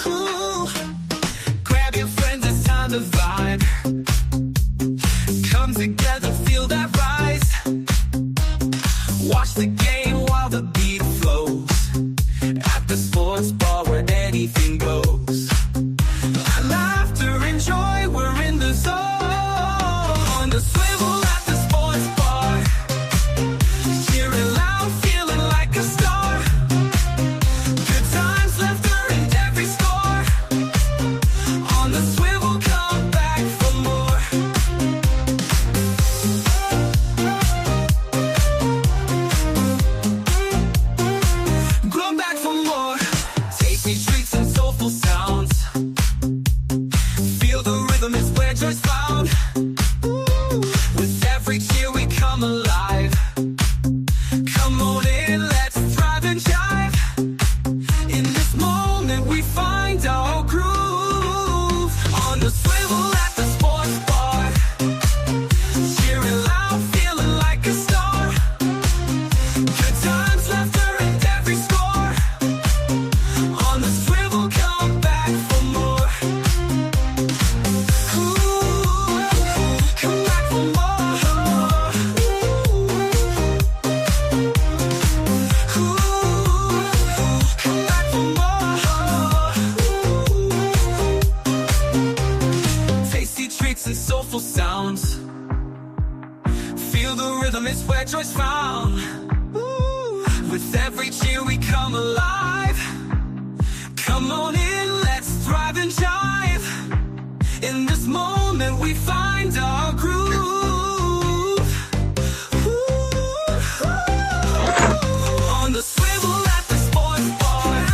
Ooh. Grab your friends, it's time to vibe. Come together, feel that rise. Watch the game while the beat flows. At the sports bar where anything goes. Laughter and joy, we're in the zone. On the swivel at the sports bar. Cheering loud, feeling like a star. Good times, laughter and every score. On the swivel, come back for more. Come back for more. Tasty treats and soulful sounds. Feel the rhythm is where joy's found. With every cheer we come alive. Come on in, let's thrive and jive. In this moment we find our groove. On the swivel at the sports bar. Cheering loud, feeling like a star. Good times, laughter and every score. On the swivel, come back for more. Ooh, come back for more. Ooh, come back for more. Tasty treats and soulful sounds. Feel the rhythm, it's where joy's found. Ooh, with every cheer we come alive. Come on in, let's thrive and jive. In this moment we find our groove. Ooh, on the swivel at the sports bar.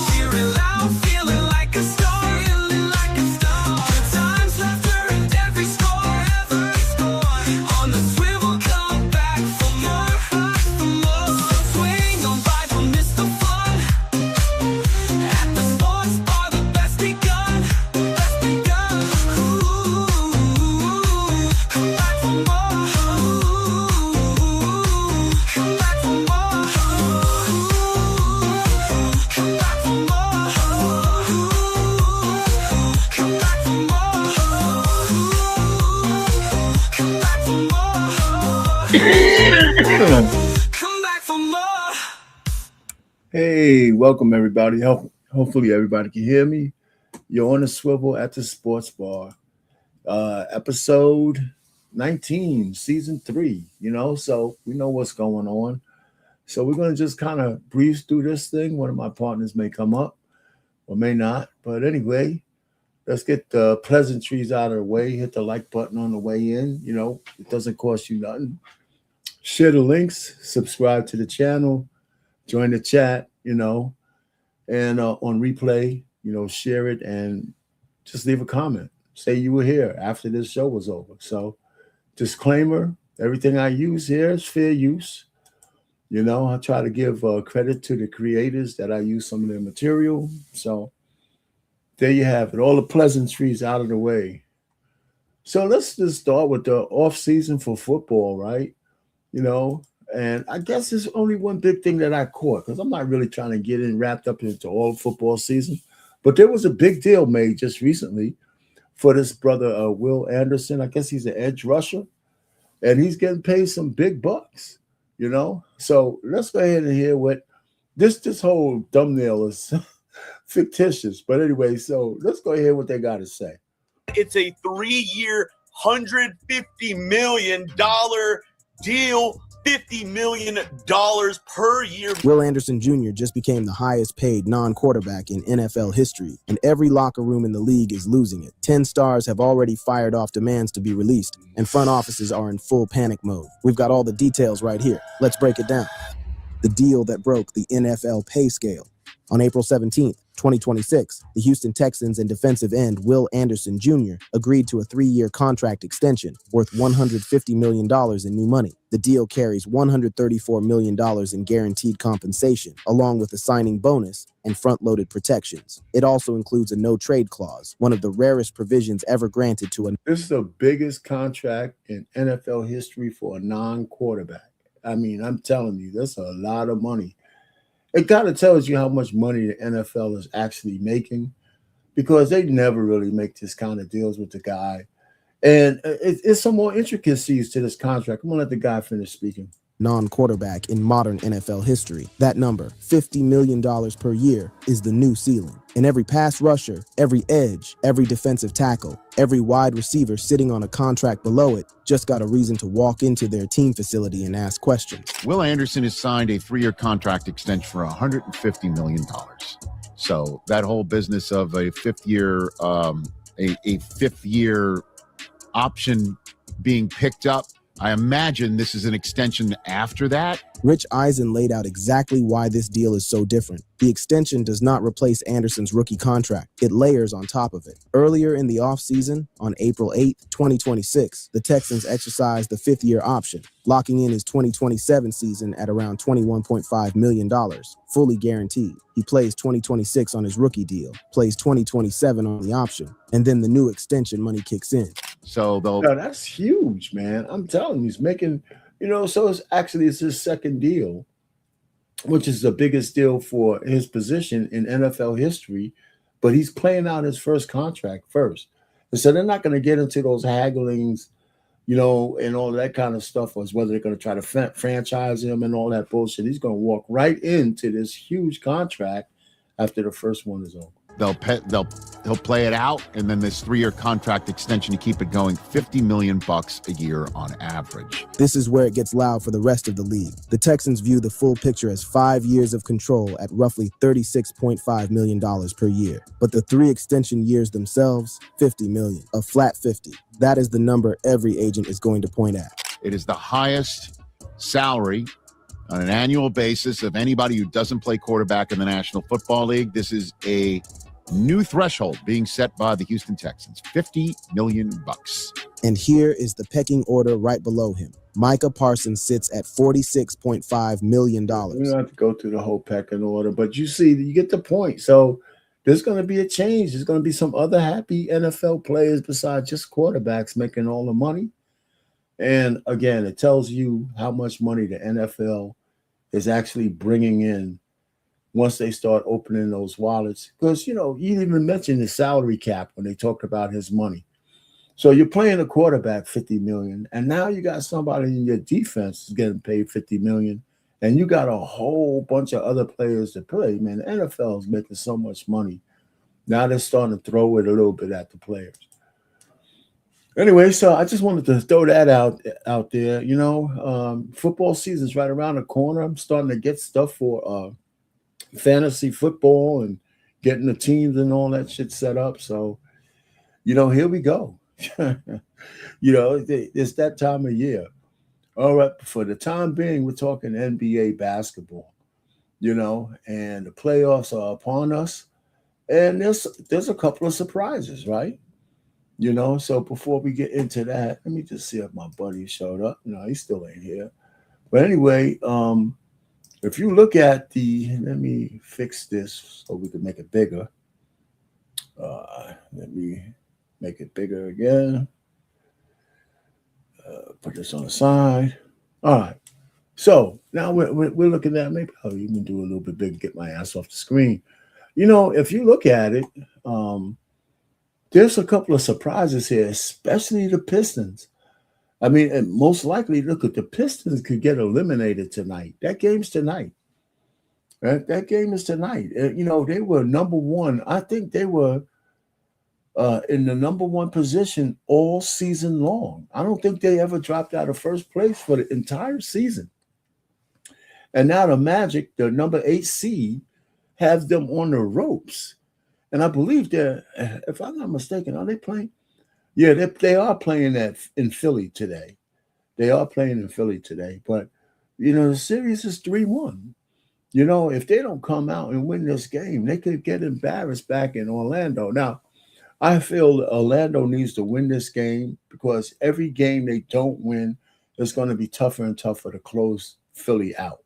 Cheering loud, feeling like a star. Feeling like a star. Good times, laughter and every score. Every score. On the swivel, come back for more. For more. So swing on by, don't miss the fun. At the sports bar, the best begun. Best begun. Ooh, come back for more. Ooh, come back for more. Ooh, come back for more. Ooh, come back for more. Ooh, come back for more. Come back for more. Hey, welcome everybody. Hopefully everybody can hear me. You're on the swivel at the sports bar. Episode 19, season 3, so we know what's going on. So we're going to just kind of breeze through this thing. One of my partners may come up or may not. But anyway, let's get the pleasantries out of the way. Hit the like button on the way in. It doesn't cost you nothing. Share the links, subscribe to the channel, join the chat, and on replay, share it and just leave a comment. Say you were here after this show was over. So disclaimer, everything I use here is fair use. I try to give credit to the creators that I use some of their material. So there you have it. All the pleasantries out of the way. So let's just start with the off season for football, right? And I guess there's only one big thing that I caught because I'm not really trying to get wrapped up into all football season. But there was a big deal made just recently for this brother, Will Anderson. I guess he's an edge rusher, and he's getting paid some big bucks, So let's go ahead and hear what this whole thumbnail is fictitious. But anyway, so let's go ahead what they got to say. It's a 3-year, $150 million deal, $50 million per year. Will Anderson Jr. just became the highest paid non-quarterback in NFL history, and every locker room in the league is losing it. 10 stars have already fired off demands to be released, and front offices are in full panic mode. We've got all the details right here. Let's break it down. The deal that broke the NFL pay scale. On April 17th, 2026, the Houston Texans and defensive end Will Anderson Jr. agreed to a 3-year contract extension worth $150 million in new money. The deal carries $134 million in guaranteed compensation, along with a signing bonus and front-loaded protections. It also includes a no-trade clause, one of the rarest provisions ever granted to a... This is the biggest contract in NFL history for a non-quarterback. I mean, I'm telling you, that's a lot of money. it kind of tells you how much money the NFL is actually making, because they never really make this kind of deals with the guy. And it's some more intricacies to this contract. I'm going to let the guy finish speaking. Non-quarterback in modern NFL history. That number, $50 million per year, is the new ceiling. And every pass rusher, every edge, every defensive tackle, every wide receiver sitting on a contract below it just got a reason to walk into their team facility and ask questions. Will Anderson has signed a 3-year contract extension for $150 million. So that whole business of a fifth year option being picked up, I imagine this is an extension after that. Rich Eisen laid out exactly why this deal is so different. The extension does not replace Anderson's rookie contract. It layers on top of it. Earlier in the offseason, on April 8th, 2026, the Texans exercised the fifth-year option, locking in his 2027 season at around $21.5 million, fully guaranteed. He plays 2026 on his rookie deal, plays 2027 on the option, and then the new extension money kicks in. So they'll... No, that's huge, man. I'm telling you, he's making, so it's his second deal, which is the biggest deal for his position in NFL history, but he's playing out his first contract first. And so they're not going to get into those hagglings, and all that kind of stuff, as whether they're going to try to franchise him and all that bullshit. He's going to walk right into this huge contract after the first one is over. He'll play it out, and then this 3-year contract extension to keep it going, $50 million a year on average. This is where it gets loud for the rest of the league. The Texans view the full picture as 5 years of control at roughly $36.5 million per year. But the 3 extension years themselves, $50 million, a flat 50. That is the number every agent is going to point at. It is the highest salary on an annual basis of anybody who doesn't play quarterback in the National Football League. This is a new threshold being set by the Houston Texans, $50 million. And here is the pecking order right below him. Micah Parsons sits at $46.5 million. We don't have to go through the whole pecking order, but you get the point. So there's going to be a change. There's going to be some other happy NFL players besides just quarterbacks making all the money. And again, it tells you how much money the NFL is actually bringing in once they start opening those wallets. Because, you even mentioned the salary cap when they talked about his money. So you're playing a quarterback $50 million, and now you got somebody in your defense is getting paid $50 million, and you got a whole bunch of other players to play. Man, the NFL is making so much money. Now they're starting to throw it a little bit at the players. Anyway, so I just wanted to throw that out there. Football season's right around the corner. I'm starting to get stuff for fantasy football and getting the teams and all that shit set up. So, here we go. It's that time of year. All right, for the time being, we're talking NBA basketball, and the playoffs are upon us. And there's a couple of surprises, right? So before we get into that, let me just see if my buddy showed up. No, he still ain't here. But anyway, if you look at let me fix this so we can make it bigger. Let me make it bigger again. Put this on the side. All right. So now we're looking at, maybe I'll even do a little bit bigger, get my ass off the screen. If you look at it, there's a couple of surprises here, especially the Pistons. I mean, and most likely, look at the Pistons could get eliminated tonight. That game's tonight. Right? That game is tonight. They were number one. I think they were in the number one position all season long. I don't think they ever dropped out of first place for the entire season. And now the Magic, the number 8 seed, have them on the ropes. And I believe if I'm not mistaken, are they playing? Yeah, they are playing in Philly today. They are playing in Philly today. But, the series is 3-1. If they don't come out and win this game, they could get embarrassed back in Orlando. Now, I feel Orlando needs to win this game because every game they don't win, it's going to be tougher and tougher to close Philly out.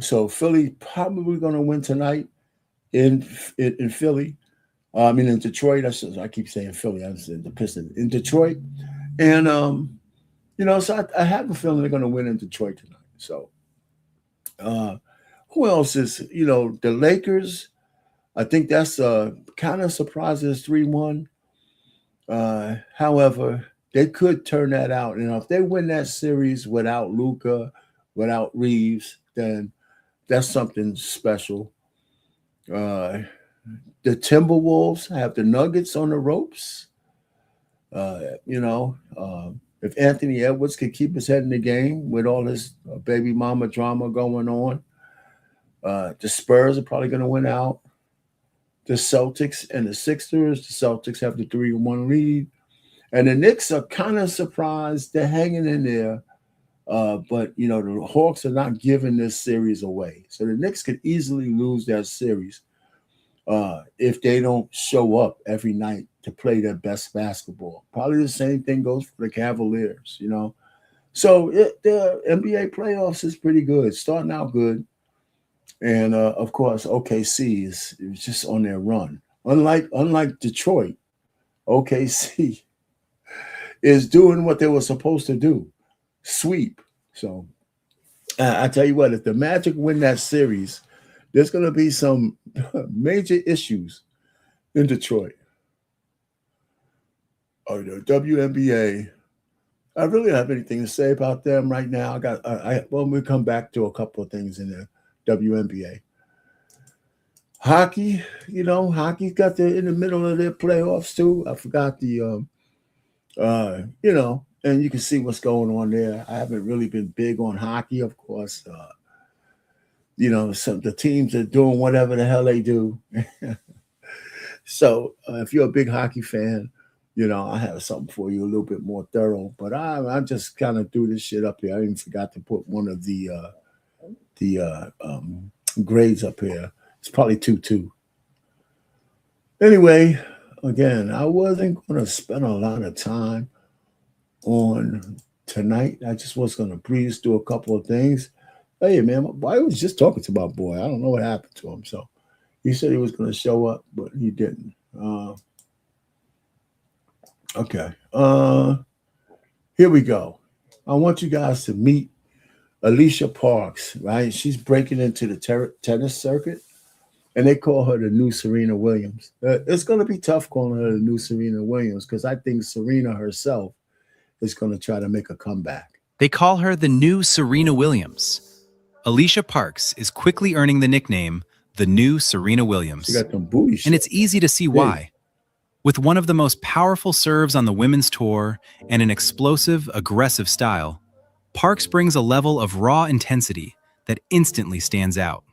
So Philly probably going to win tonight in Philly. In Detroit. I keep saying Philly. I said the Pistons in Detroit, and so I have a feeling they're going to win in Detroit tonight. So, Who else is, the Lakers? I think that's kind of surprising it's 3-1. However, they could turn that out. If they win that series without Luka, without Reeves, then that's something special. The Timberwolves have the Nuggets on the ropes. If Anthony Edwards could keep his head in the game with all this baby mama drama going on, the Spurs are probably going to win out. The Celtics and the Sixers. The Celtics have the 3-1 lead. And the Knicks are kind of surprised. They're hanging in there. But, the Hawks are not giving this series away. So the Knicks could easily lose that series if they don't show up every night to play their best basketball. Probably the same thing goes for the Cavaliers, So the NBA playoffs is pretty good, starting out good. And, of course, OKC is just on their run. Unlike Detroit, OKC is doing what they were supposed to do, sweep. So I tell you what, if the Magic win that series, there's going to be some major issues in Detroit. Oh, the WNBA, I really don't have anything to say about them right now. We'll come back to a couple of things in the WNBA. Hockey, hockey's got in the middle of their playoffs too. I forgot and you can see what's going on there. I haven't really been big on hockey, of course. The teams are doing whatever the hell they do. So if you're a big hockey fan, I have something for you a little bit more thorough. But I just kind of do this shit up here. I even forgot to put one of the grades up here. It's probably 2-2. Anyway, again, I wasn't going to spend a lot of time on tonight. I just was going to breeze through a couple of things. Hey, man, I was just talking to my boy. I don't know what happened to him. So he said he was going to show up, but he didn't. Okay. Here we go. I want you guys to meet Alicia Parks, right? She's breaking into the tennis circuit, and they call her the new Serena Williams. It's going to be tough calling her the new Serena Williams because I think Serena herself is going to try to make a comeback. They call her the new Serena Williams. Alicia Parks is quickly earning the nickname the new Serena Williams. She got them booty and it's easy to see why. With one of the most powerful serves on the women's tour and an explosive, aggressive style, Parks brings a level of raw intensity that instantly stands out.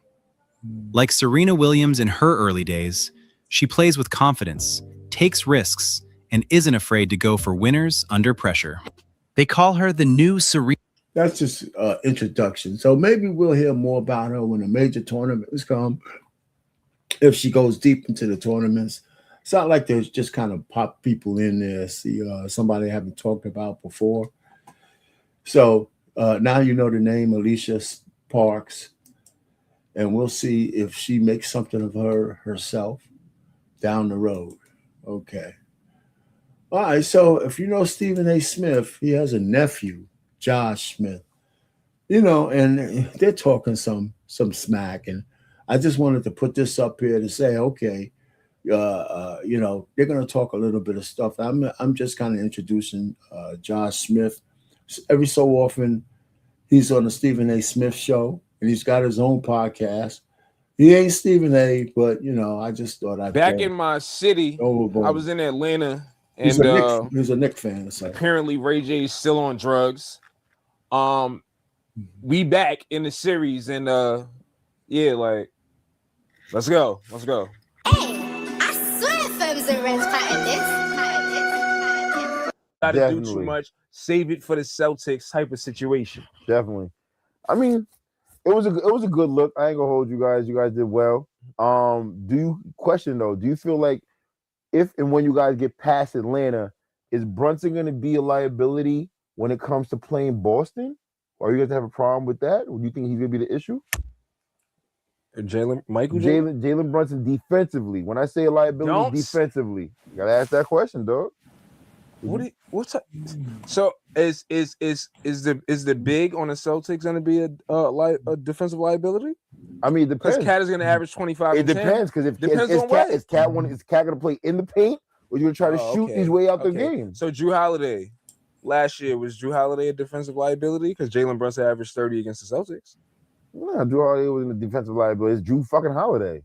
Like Serena Williams in her early days, she plays with confidence, takes risks, and isn't afraid to go for winners under pressure. They call her the new Serena. That's just introduction. So maybe we'll hear more about her when the major tournaments come. If she goes deep into the tournaments, it's not like there's just kind of pop people in there. See somebody I haven't talked about before. So now you know the name Alicia Parks, and we'll see if she makes something of herself down the road. Okay. All right. So if you know Stephen A. Smith, he has a nephew, Josh Smith. And they're talking some smack, and I just wanted to put this up here to say, okay, they're going to talk a little bit of stuff. I'm just kind of introducing Josh Smith. Every so often, he's on the Stephen A. Smith show, and he's got his own podcast. He ain't Stephen A., but I just thought I'd back in my city. overboard. I was in Atlanta, and He's a Knicks fan. So. Apparently Ray J is still on drugs. We back in the series, and let's go. I swear Firms and Reds pattern this. Got to do too much. Save it for the Celtics type of situation. Definitely. I mean, it was a good look. I ain't gonna hold you guys. You guys did well. Do you feel like if and when you guys get past Atlanta, is Brunson gonna be a liability when it comes to playing Boston? Or are you guys have a problem with that? Or do you think he's gonna be the issue? Jalen Brunson defensively. When I say a liability, defensively, you gotta ask that question, dog. So is the big on the Celtics going to be a defensive liability? I mean, it Because depends. Cat is going to average 25. It depends because if Depends is on what? Cat going to play in the paint or you going to try to shoot his way out the game? So Drew Holiday, last year, was Drew Holiday a defensive liability? Because Jalen Brunson averaged 30 against the Celtics. Nah, Drew Holiday was in the defensive liability. It's Drew fucking Holiday.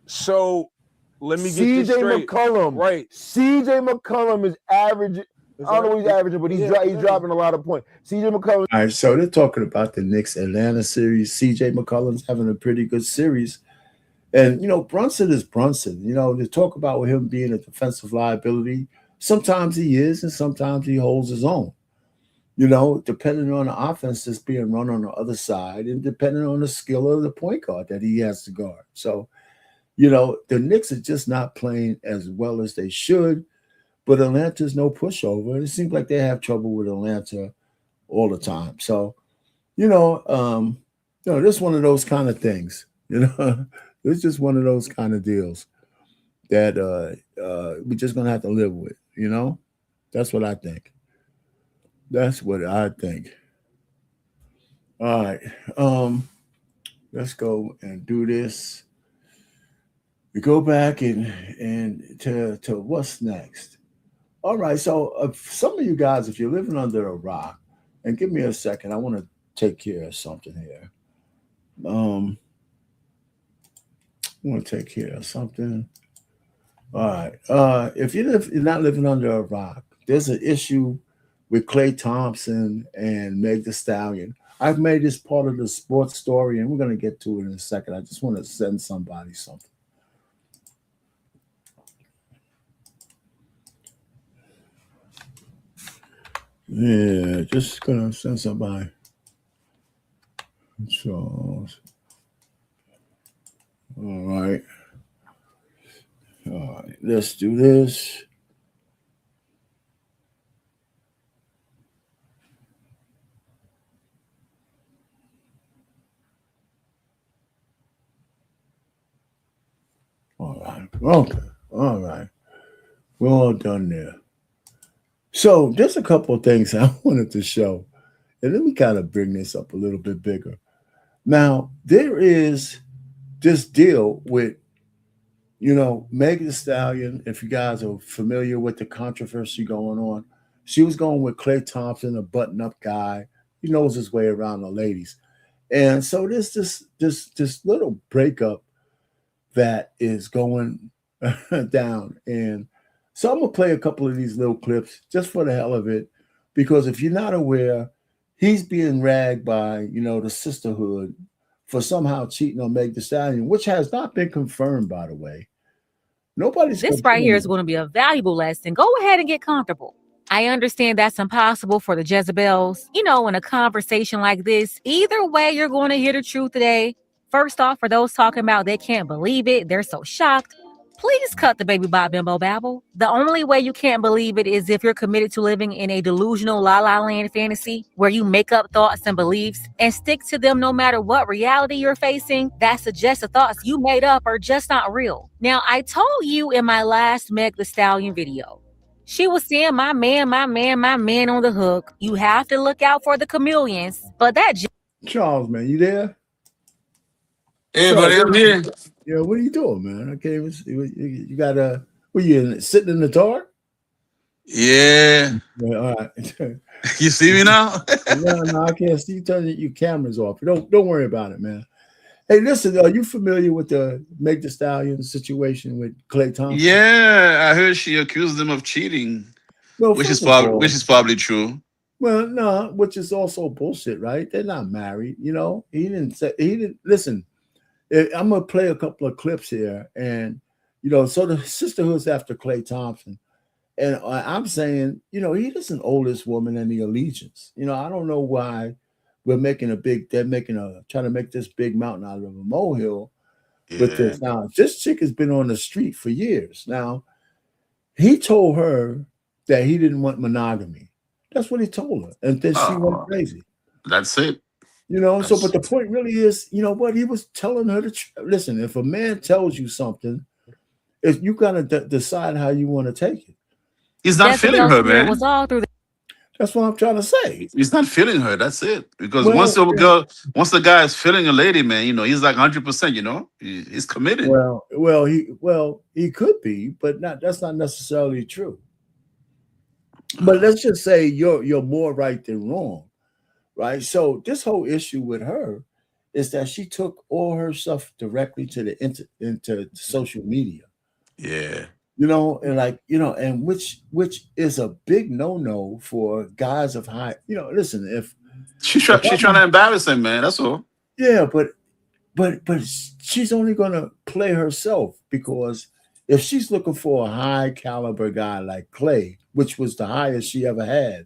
So let me get this straight. McCollum, right? CJ McCollum is averaging. I don't know what he's averaging, but he's dropping a lot of points. CJ McCollum. All right, so they're talking about the Knicks Atlanta series. CJ McCollum's having a pretty good series. And, Brunson is Brunson. They talk about him being a defensive liability. Sometimes he is, and sometimes he holds his own. Depending on the offense that's being run on the other side and depending on the skill of the point guard that he has to guard. So, the Knicks are just not playing as well as they should. But Atlanta's no pushover. It seems like they have trouble with Atlanta all the time. So, this is one of those kind of things. It's just one of those kind of deals that we're just gonna have to live with. That's what I think. That's what I think. All right, let's go and do this. We go back and to what's next. All right, so some of you guys, if you're living under a rock, and give me a second, I want to take care of something here. I want to take care of something. All right, if you're not living under a rock, there's an issue with Klay Thompson and Meg Thee Stallion. I've made this part of the sports story, and we're going to get to it in a second. I just want to send somebody something. Yeah, just gonna send somebody. So, all right, let's do this. All right, okay, all right, we're all done there. So there's a couple of things I wanted to show, and let me kind of bring this up a little bit bigger. Now, there is this deal with, Meg Thee Stallion. If you guys are familiar with the controversy going on, she was going with Klay Thompson, a button-up guy. He knows his way around the ladies. And so there's this little breakup that is going down. And so I'm going to play a couple of these little clips just for the hell of it, because if you're not aware, he's being ragged by, the sisterhood for somehow cheating on Meg Thee Stallion, which has not been confirmed, by the way. This right here is going to be a valuable lesson. Go ahead and get comfortable. I understand that's impossible for the Jezebels. In a conversation like this, either way, you're going to hear the truth today. First off, for those talking about they can't believe it, they're so shocked. Please cut the baby bop bimbo babble. The only way you can't believe it is if you're committed to living in a delusional la la land fantasy where you make up thoughts and beliefs and stick to them no matter what reality you're facing that suggests the thoughts you made up are just not real. Now, I told you in my last Meg Thee Stallion video, she was saying my man on the hook. You have to look out for the chameleons. But that Charles, man, you there? Hey, buddy, I'm here. Yeah, what are you doing, man? I can't even see. You got were you sitting in the dark? Yeah. All right. You see me now? No, I can't see. You turn your cameras off. Don't worry about it, man. Hey, listen, are you familiar with the Meg Thee Stallion situation with Klay Thompson? Yeah, I heard she accused them of cheating, Well, which is probably true. Well, no, which is also bullshit, right? They're not married. He didn't listen. I'm gonna play a couple of clips here, and so the sisterhood's after Klay Thompson, and I'm saying, he doesn't owe this woman any allegiance. I don't know why they're trying to make this big mountain out of a molehill with this. Now, this chick has been on the street for years. Now, he told her that he didn't want monogamy. That's what he told her, and then she went crazy. That's it. But the point really is, what he was telling her to listen. If a man tells you something, you gotta decide how you want to take it. He's not feeling her, man. Was all through That's what I'm trying to say. He's not feeling her. That's it. Because Well, once the guy is feeling a lady, man, he's like 100%. He's committed. he could be, but that's not necessarily true. But let's just say you're more right than wrong, right? So this whole issue with her is that she took all her stuff directly to the into social media. Yeah. And which is a big no-no for guys of high. Listen, if she's trying to embarrass him, man. That's all. Yeah, but she's only gonna play herself, because if she's looking for a high caliber guy like Klay, which was the highest she ever had,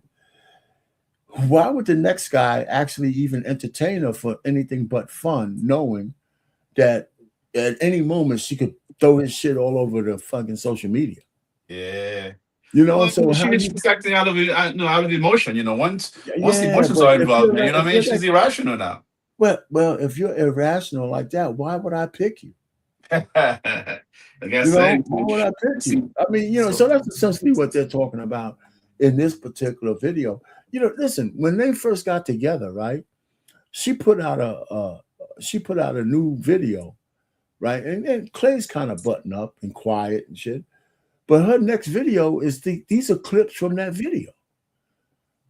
why would the next guy actually even entertain her for anything but fun, knowing that at any moment she could throw his shit all over the fucking social media? Yeah. So she's acting out of emotion. Once the emotions are involved, you know what I mean? She's irrational now. Well, if you're irrational like that, why would I pick you? I guess why would I pick you? I mean, so that's essentially what they're talking about in this particular video. Listen, when they first got together, right? She put out a new video, right? And Klay's kind of buttoned up and quiet and shit. But her next video is these are clips from that video.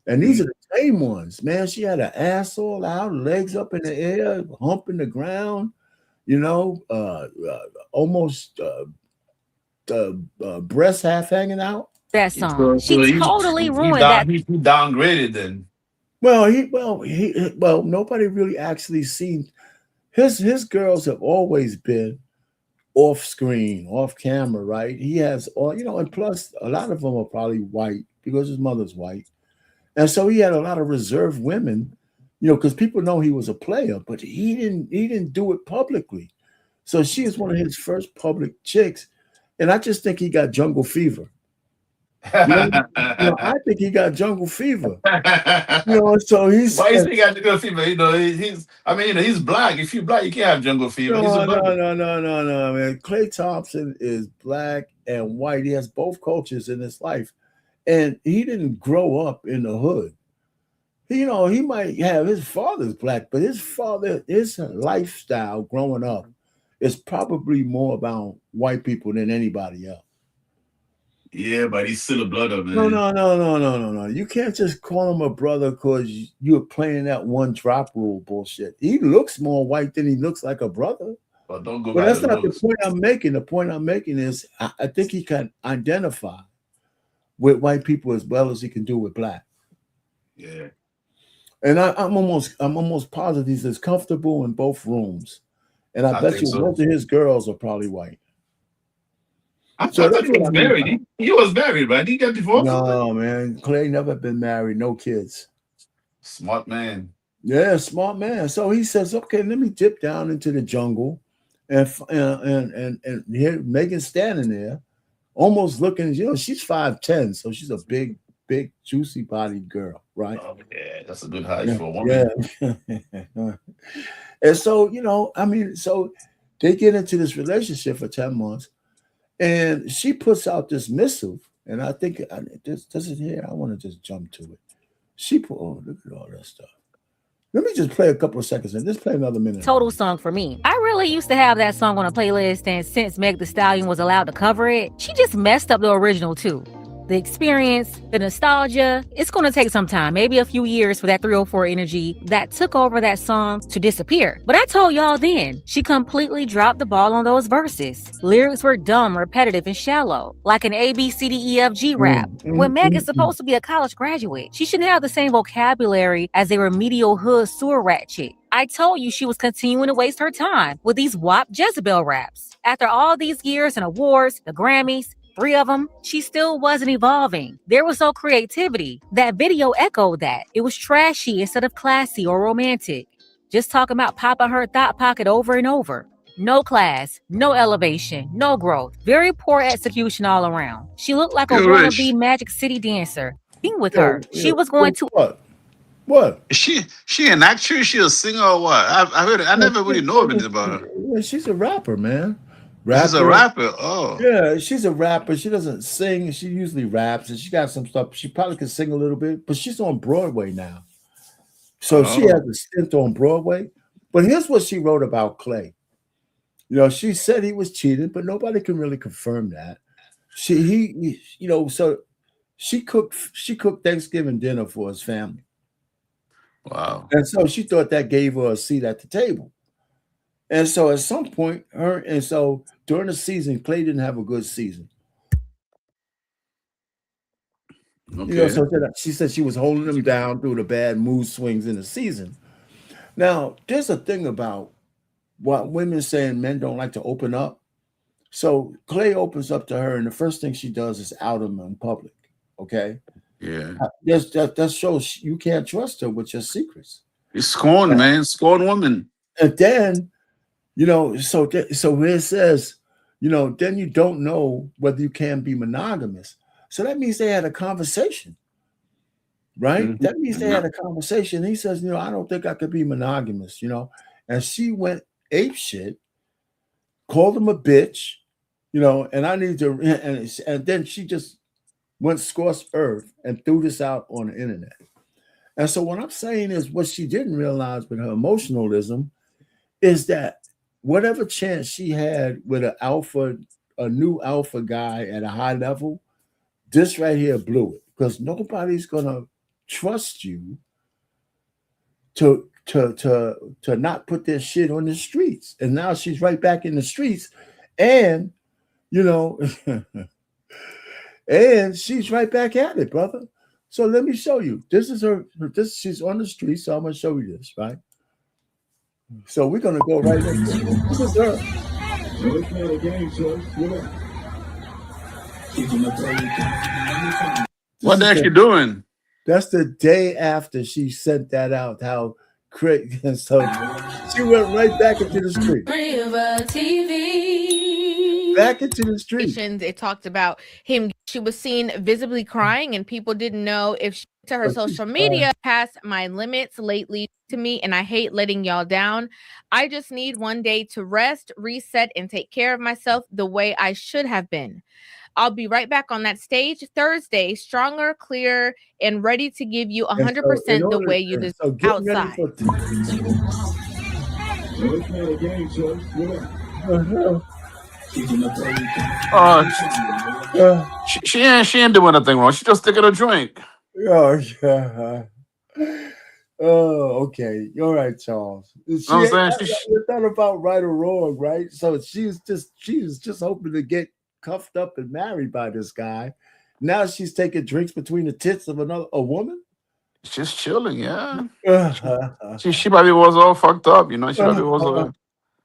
And these are the same ones, man. She had her ass all out, legs up in the air, humping the ground, almost breast half hanging out. That song. She totally ruined that. He downgraded then. Well, nobody really actually seen his girls have always been off screen, off camera, right? He has all, and plus a lot of them are probably white because his mother's white. And so he had a lot of reserved women, because people know he was a player, but he didn't do it publicly. So she is one of his first public chicks. And I just think he got jungle fever. I think he got jungle fever. So he's. Why is he got jungle fever? He's black. If you're black, you can't have jungle fever. No, man. Klay Thompson is black and white. He has both cultures in his life. And he didn't grow up in the hood. He might have his father's black, but his lifestyle growing up is probably more about white people than anybody else. Yeah, but he's still a brother, man. No. You can't just call him a brother because you're playing that one drop rule bullshit. He looks more white than he looks like a brother. But don't go. But that's not the point I'm making. The point I'm making is I think he can identify with white people as well as he can do with black. Yeah. And I'm almost positive he's as comfortable in both rooms. And I bet you most of his girls are probably white. I thought he was married. He was married, right? He got divorced. No, man. Klay never been married, no kids. Smart man. Yeah, smart man. So he says, okay, let me dip down into the jungle. And here Megan's standing there, almost looking, she's 5'10", so she's a big, juicy bodied girl, right? Oh, yeah, that's a good height for a woman. Yeah. And so, so they get into this relationship for 10 months, and she puts out this missive, and I think this is here. I want to just jump to it. Look at all that stuff. Let me just play a couple of seconds and just play another minute. Total song for me. I really used to have that song on a playlist, and since Meg Thee Stallion was allowed to cover it, she just messed up the original too. The experience, the nostalgia, it's going to take some time, maybe a few years for that 304 energy that took over that song to disappear. But I told y'all then, she completely dropped the ball on those verses. Lyrics were dumb, repetitive, and shallow, like an ABCDEFG rap. When Meg is supposed to be a college graduate, she shouldn't have the same vocabulary as a remedial hood sewer rat chick. I told you she was continuing to waste her time with these WAP Jezebel raps. After all these years and awards, the Grammys, 3 of them, she still wasn't evolving. There was no creativity. That video echoed that. It was trashy instead of classy or romantic. Just talking about popping her thought pocket over and over. No class, no elevation, no growth. Very poor execution all around. She looked like a wannabe Magic City dancer. Being with her, she was going to... What? Is she an actress? She a singer or what? I never really know anything about her. Yeah, she's a rapper, man. She's a rapper. Oh. Yeah, she's a rapper. She doesn't sing. She usually raps, and she got some stuff. She probably can sing a little bit, but she's on Broadway now. So she has Oh. a stint on Broadway. But here's what she wrote about Klay. She said he was cheating, but nobody can really confirm that. So she cooked Thanksgiving dinner for his family. Wow. And so she thought that gave her a seat at the table. And so at some point, during the season, Klay didn't have a good season. Okay. So she said she was holding him down through the bad mood swings in the season. Now, there's a thing about what women saying men don't like to open up. So Klay opens up to her, and the first thing she does is out him in public. Okay. Yeah. That shows you can't trust her with your secrets. It's scorn, man. Scorn woman. And then, so where it says, then you don't know whether you can be monogamous. So that means they had a conversation, right? Mm-hmm. That means they had a conversation. He says, I don't think I could be monogamous, and she went ape shit, called him a bitch, and I need to, and then she just went scorched earth and threw this out on the internet. And so what I'm saying is what she didn't realize with her emotionalism is that whatever chance she had with a new alpha guy at a high level, this right here blew it, because nobody's gonna trust you to not put their shit on the streets. And now she's right back in the streets, and and she's right back at it, brother. So let me show you. This is her. She's on the street, so I'm gonna show you this, right? So we're gonna go right next to her. This is her. What the heck you doing? That's the day after she sent that out. How crazy! And so she went right back into the street. Back into the street. It talked about him. She was seen visibly crying, and people didn't know if she to her social media past my limits lately to me, and I hate letting y'all down. I just need one day to rest, reset, and take care of myself the way I should have been. I'll be right back on that stage Thursday, stronger, clearer, and ready to give you 100% the way you deserve outside. She ain't doing nothing wrong. She just taking a drink. Oh yeah. Oh, okay. You're right, Charles. It's not about right or wrong, right? So she was just hoping to get cuffed up and married by this guy. Now she's taking drinks between the tits of a woman. She's chilling, yeah. She probably was all fucked up, She probably was all.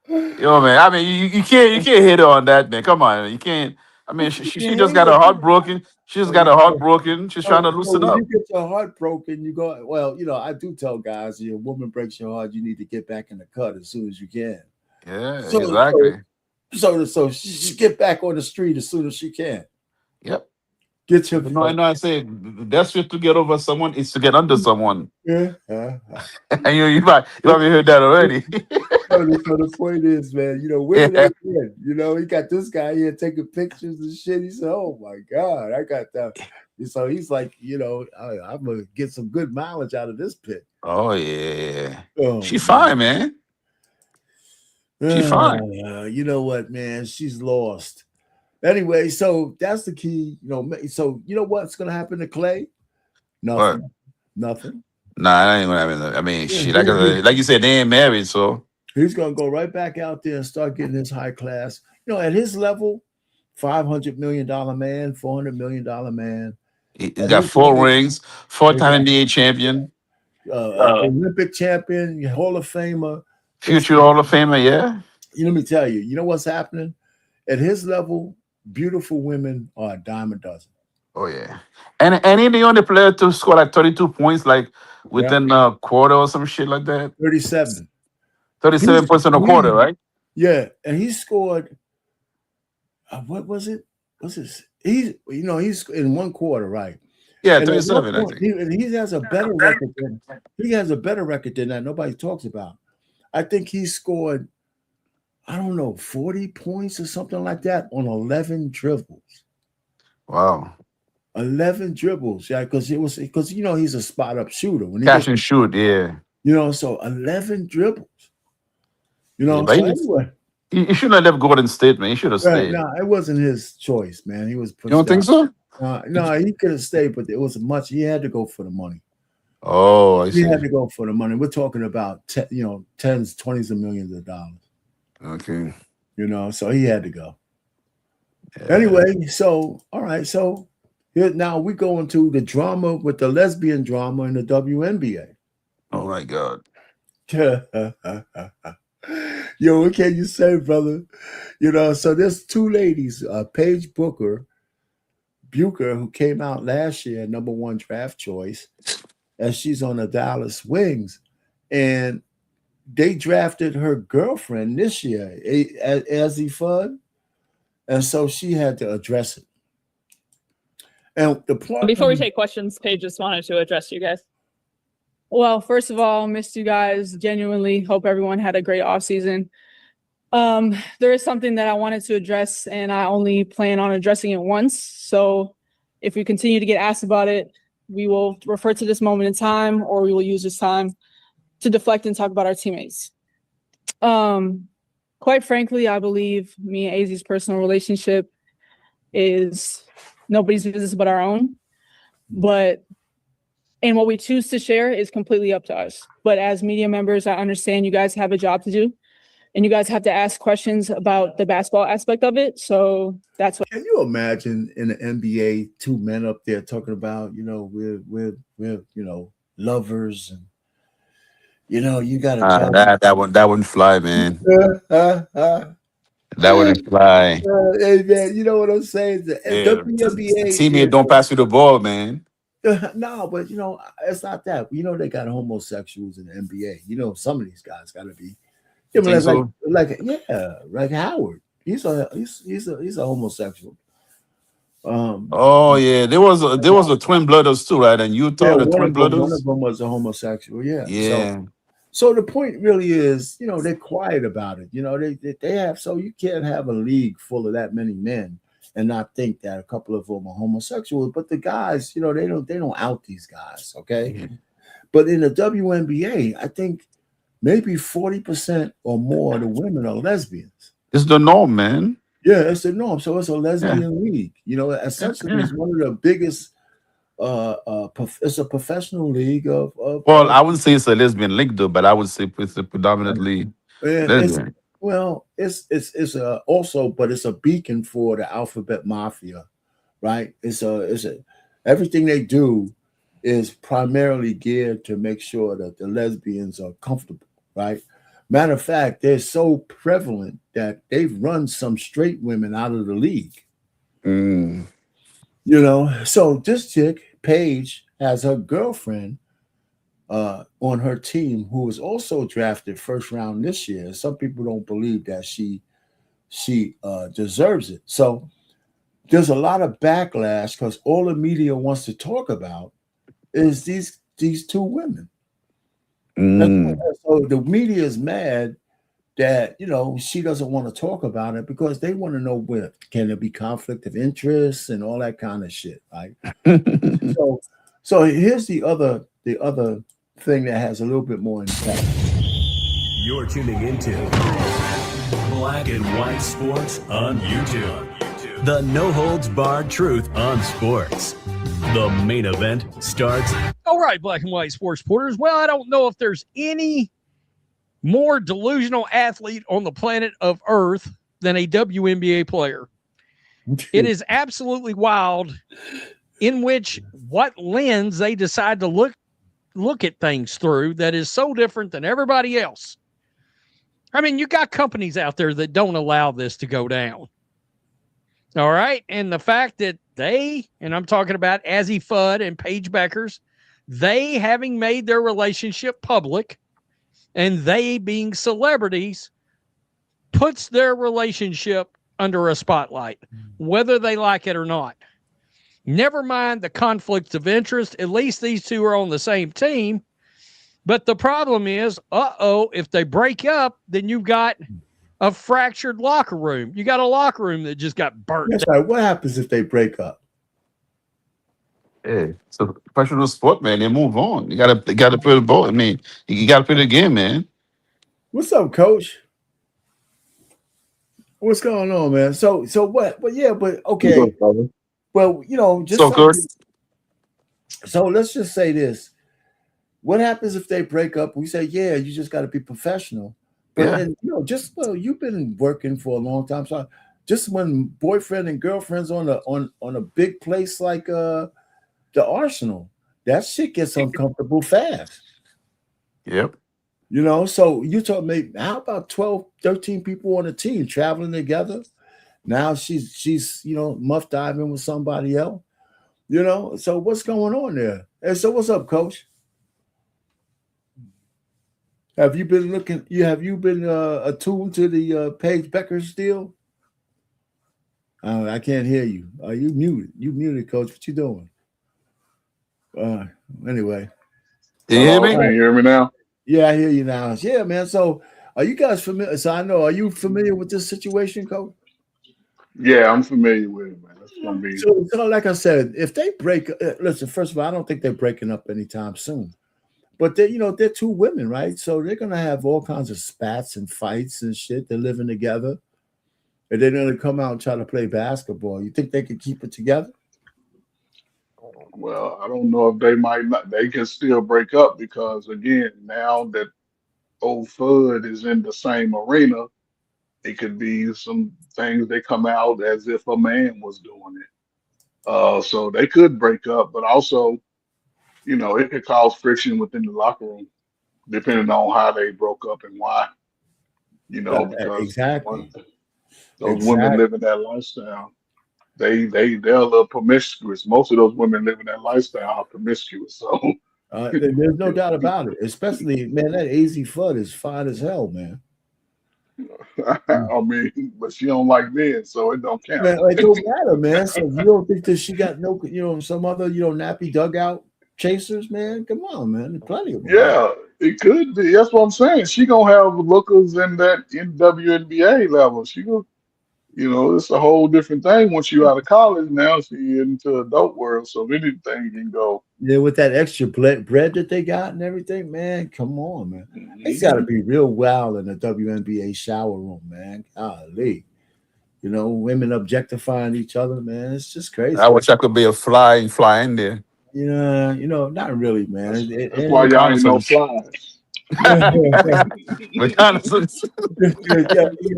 Man. I mean, you can't hit her on that, man. Come on, you can't. I mean, she just got her heart broken. She just got her heart broken. She's trying to loosen up. When you get your heart broken, you go. Well, I do tell guys, if a woman breaks your heart, you need to get back in the cut as soon as you can. Yeah, exactly. So she get back on the street as soon as she can. Yep. Get your. No, I say the best way to get over someone is to get under someone. Yeah. And you probably heard that already. So the point is, man, women ain't good. He got this guy here taking pictures and shit. He said, "Oh my God, I got that." So he's like, I'm gonna get some good mileage out of this pit. Oh yeah, oh, she's fine, man. She's fine. You know what, man? She's lost. Anyway, so that's the key. So you know what's gonna happen to Klay? Nothing. What? Nothing. Nah, that ain't gonna happen. I mean, like you said, they ain't married, so he's gonna go right back out there and start getting his high class. At his level, $500 million man, $400 million man. He's got 4 rings, 4-time NBA champion, Olympic champion, Hall of Famer, future Hall of Famer. Yeah. Let me tell you. You know what's happening at his level? Beautiful women are a dime a dozen. Oh yeah, and he the only player to score like 32 points, like within a quarter or some shit like that. 37 points in a quarter, right? Yeah, and he scored. What was it? What's this? He's in one quarter, right? Yeah, 37. I think he has a better record than that. Nobody talks about. I think he scored I don't know, 40 points or something like that on 11 dribbles. Wow. 11 dribbles. Yeah, because he's a spot up shooter. When he Catch gets, and shoot, yeah. so 11 dribbles. Yeah, but So anyway. he shouldn't have left Golden State, man. He should have Right, stayed. no, it wasn't his choice, man. He was pushed You don't think out. so? No, he could have stayed, but it was much. He had to go for the money. Oh, I see. He had to go for the money. We're talking about tens, 20s of millions of dollars. Okay. So he had to go. Yeah. Anyway, so all right, so here now we go into the drama with the lesbian drama in the WNBA. Oh my God. Yo, what can you say, brother? So there's two ladies, Paige Bucher, who came out last year, #1 draft choice, and she's on the Dallas Wings. And they drafted her girlfriend this year, Azzy Fudd, and so she had to address it. And the point before we take questions, Paige just wanted to address you guys. Well, first of all, missed you guys. Genuinely hope everyone had a great offseason. There is something that I wanted to address, and I only plan on addressing it once. So if we continue to get asked about it, we will refer to this moment in time, or we will use this time to deflect and talk about our teammates. Quite frankly, I believe me and Azzy's personal relationship is nobody's business but our own. And what we choose to share is completely up to us. But as media members, I understand you guys have a job to do, and you guys have to ask questions about the basketball aspect of it. So that's what. Can you imagine in the NBA, two men up there talking about, we're lovers, and you got a job. That wouldn't fly, man. That wouldn't fly. Hey man, you know what I'm saying? The WNBA teammate don't pass you the ball, man. No, but it's not that. They got homosexuals in the NBA. Some of these guys got to be. Like Howard. He's a homosexual. Oh yeah, there was a twin blooders too, right? And Utah, the twin blooders. One of them was a homosexual. Yeah. Yeah. So the point really is, they're quiet about it. They have, so you can't have a league full of that many men and not think that a couple of them are homosexuals. But the guys, they don't out these guys, okay? Mm-hmm. But in the WNBA, I think maybe 40% or more of the women are lesbians. It's the norm, man. Yeah, it's the norm. So it's a lesbian league. Essentially it's one of the biggest. It's a professional league of. Well, I wouldn't say it's a lesbian league though, but I would say it's a predominantly lesbian. It's also, but it's a beacon for the alphabet mafia, right? It's everything they do is primarily geared to make sure that the lesbians are comfortable, right? Matter of fact, they're so prevalent that they've run some straight women out of the league. So this chick, Paige, has her girlfriend on her team who was also drafted first round this year. Some people don't believe that she deserves it. So there's a lot of backlash because all the media wants to talk about is these two women. So the media is mad that she doesn't want to talk about it because they want to know where can there be conflict of interest and all that kind of shit, right? So here's the other thing that has a little bit more impact. You're tuning into Black and White Sports on YouTube. The no holds barred truth on sports. The main event starts. All right, Black and White Sports supporters. Well, I don't know if there's any more delusional athlete on the planet of Earth than a WNBA player. It is absolutely wild in which what lens they decide to look at things through that is so different than everybody else. I mean, you got companies out there that don't allow this to go down. All right. And the fact that and I'm talking about Azzy Fudd and Paige Beckers, they having made their relationship public and they being celebrities puts their relationship under a spotlight, whether they like it or not. Never mind the conflicts of interest. At least these two are on the same team. But the problem is, if they break up, then you've got a fractured locker room. You got a locker room that just got burnt. That's right. What happens if they break up? Hey, it's a professional sport, man. They move on. You gotta play the ball. I mean, you gotta play the game, man. What's up, Coach? What's going on, man? So what? But yeah, but okay. Well, just So good. So let's just say this. What happens if they break up? We say, yeah, you just got to be professional. But Yeah. then, you've been working for a long time. So just when boyfriend and girlfriends on a big place like the Arsenal, that shit gets uncomfortable fast. Yep. So you told me, how about 12, 13 people on a team traveling together? Now she's muff diving with somebody else. So what's going on there? And so what's up, Coach? Have you been attuned to the Paige Beckers deal? I can't hear you. Are you muted? You muted, Coach. What you doing? Anyway. You hear me? Can you hear me now? Yeah, I hear you now. Yeah, man. So are you guys familiar? So are you familiar with this situation, Coach? Yeah, I'm familiar with it, man. It's gonna be So like I said, if they break, listen. First of all, I don't think they're breaking up anytime soon. But they're two women, right? So they're gonna have all kinds of spats and fights and shit. They're living together, and they're gonna come out and try to play basketball. You think they could keep it together? well, I don't know if they might not. They can still break up because again, now that old Fudd is in the same arena, it could be some things that come out as if a man was doing it. So they could break up, but also, it could cause friction within the locker room, depending on how they broke up and why. Because Exactly. those women living that lifestyle, they're a little promiscuous. Most of those women living that lifestyle are promiscuous. So There's no doubt about it. Especially, man, that AZ Fudd is fine as hell, man. I mean, but she don't like men, so it don't count. Man, it don't matter, man. So you don't think that she got no, some other, nappy dugout chasers, man? Come on, man. There's plenty of them. Yeah, it could be. That's what I'm saying. She gonna have lookers in WNBA level. She gonna, it's a whole different thing once you out of college. Now she into adult world, so anything can go. Yeah, with that extra bread that they got and everything, man. Come on, man. It's got to be real wild in the WNBA shower room, man. Golly. Women objectifying each other, man. It's just crazy. I wish I could be a fly in there. Not really, man. That's why y'all ain't no flies. Reconnaissance.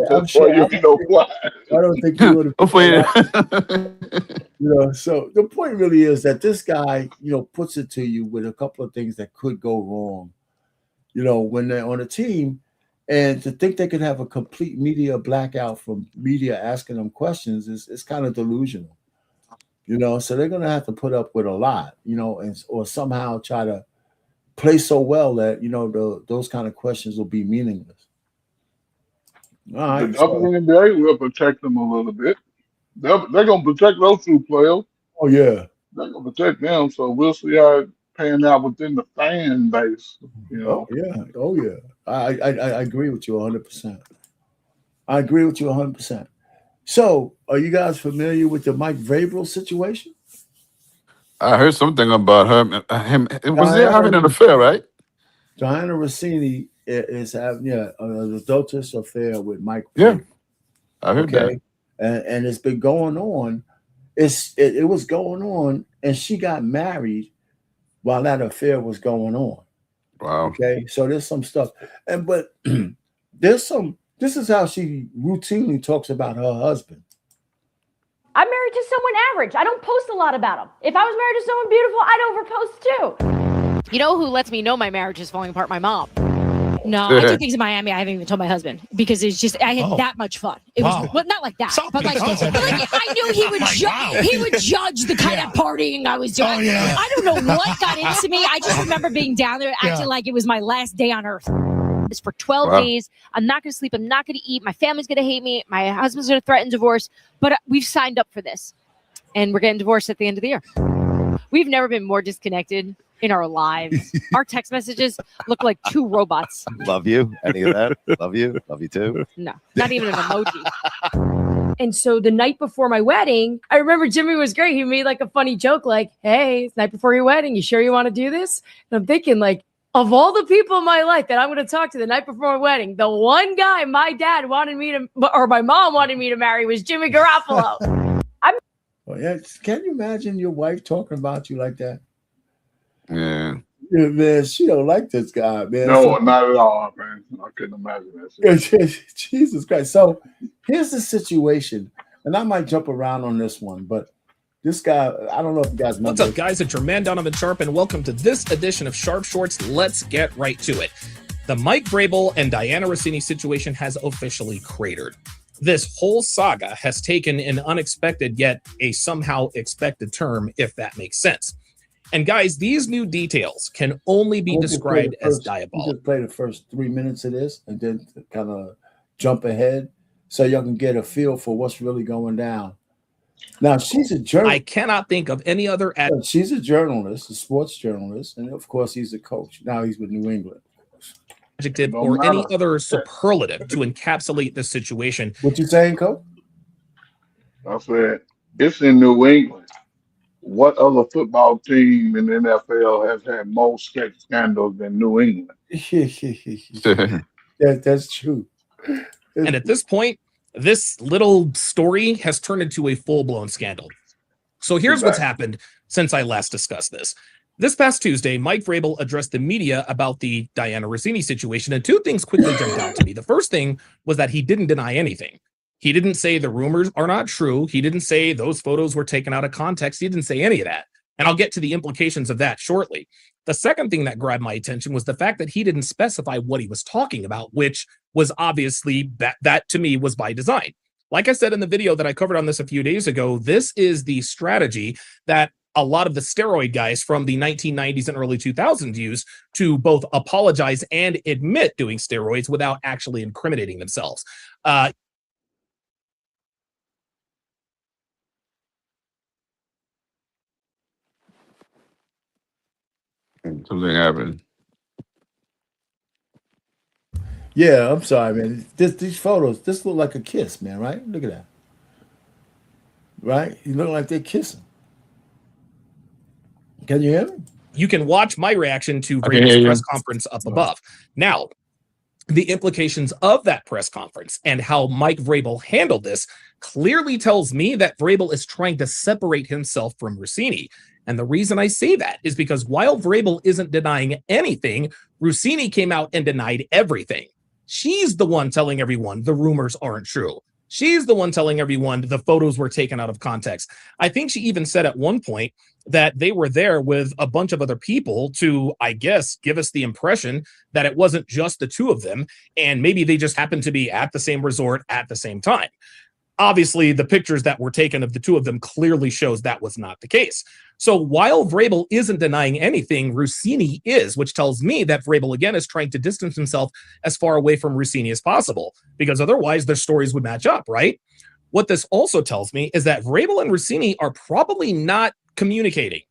I'm sure you no flies. I don't think you would have. So the point really is that this guy, puts it to you with a couple of things that could go wrong, when they're on a team, and to think they could have a complete media blackout from media asking them questions is kind of delusional, so they're going to have to put up with a lot, or somehow try to play so well that, those kind of questions will be meaningless. All right, the WNBA will protect them a little bit. They're going to protect those two players. Oh, yeah. They're going to protect them, so we'll see how it pans out within the fan base. Oh, yeah. I agree with you 100%. I agree with you 100%. So, are you guys familiar with the Mike Vrabel situation? I heard something about him. Was he having an affair, right? Diana Rossini is having an adulterous affair with Mike. Yeah, I heard that. And it's been going on. It was going on, and she got married while that affair was going on. Wow. Okay, so there's some stuff, but there's some. This is how she routinely talks about her husband. I'm married to someone average. I don't post a lot about him. If I was married to someone beautiful, I'd overpost too. You know who lets me know my marriage is falling apart? My mom. No, I do things in Miami I haven't even told my husband because it's just I had that much fun. It was well, not like that, but like I knew he would judge the kind of partying I was doing. I don't know what got into me. I just remember being down there acting like it was my last day on earth. It's for 12 days. I'm not going to sleep. I'm not going to eat. My family's going to hate me. My husband's going to threaten divorce. But we've signed up for this, and we're getting divorced at the end of the year. We've never been more disconnected. in our lives. Our text messages look like two robots. Love you. Any of that? Love you. Love you too. No, not even an emoji. And so the night before my wedding, I remember Jimmy was great. He made like a funny joke, like, hey, it's the night before your wedding. You sure you want to do this? And I'm thinking, like, of all the people in my life that I'm going to talk to the night before my wedding, the one guy my dad wanted me to, or my mom wanted me to marry was Jimmy Garoppolo. Well, yeah, can you imagine your wife talking about you like that? Yeah. Yeah, man, she don't like this guy, man. No, not at all, man. I couldn't imagine that shit. Jesus Christ. So here's the situation, and I might jump around on this one, but this guy, I don't know if you guys remember. What's up, guys? It's your man, Donovan Sharp, and welcome to this edition of Sharp Shorts. Let's get right to it. The Mike Vrabel and Diana Rossini situation has officially cratered. This whole saga has taken an unexpected yet a somehow expected turn, if that makes sense. And guys, these new details can only be described as diabolical. Just play the first 3 minutes of this and then kind of jump ahead so y'all can get a feel for what's really going down. Now, she's a journalist. I cannot think of any other. She's a journalist, a sports journalist, and of course, he's a coach. Now he's with New England. Adjective or any other superlative to encapsulate this situation. What you saying, Coach? I said, it's in New England. What other football team in the NFL has had more sex scandals than New England? That's true. And at this point, this little story has turned into a full-blown scandal. So here's what's happened since I last discussed this. This past Tuesday, Mike Vrabel addressed the media about the Diana Rossini situation, and two things quickly jumped out to me. The first thing was that he didn't deny anything. He didn't say the rumors are not true. He didn't say those photos were taken out of context. He didn't say any of that. And I'll get to the implications of that shortly. The second thing that grabbed my attention was the fact that he didn't specify what he was talking about, which was obviously that to me was by design. Like I said in the video that I covered on this a few days ago, this is the strategy that a lot of the steroid guys from the 1990s and early 2000s use to both apologize and admit doing steroids without actually incriminating themselves. Something happened. Yeah, I'm sorry, man. These photos, this look like a kiss, man, right? Look at that. Right? You look like they're kissing. Can you hear me? You can watch my reaction to Vrabel's press conference up above. Now, the implications of that press conference and how Mike Vrabel handled this clearly tells me that Vrabel is trying to separate himself from Rossini. And the reason I say that is because while Vrabel isn't denying anything, Rossini came out and denied everything. She's the one telling everyone the rumors aren't true. She's the one telling everyone the photos were taken out of context. I think she even said at one point that they were there with a bunch of other people to, I guess, give us the impression that it wasn't just the two of them, and maybe they just happened to be at the same resort at the same time. Obviously, the pictures that were taken of the two of them clearly shows that was not the case. So while Vrabel isn't denying anything, Rossini is, which tells me that Vrabel, again, is trying to distance himself as far away from Rossini as possible, because otherwise their stories would match up, right? What this also tells me is that Vrabel and Rossini are probably not communicating.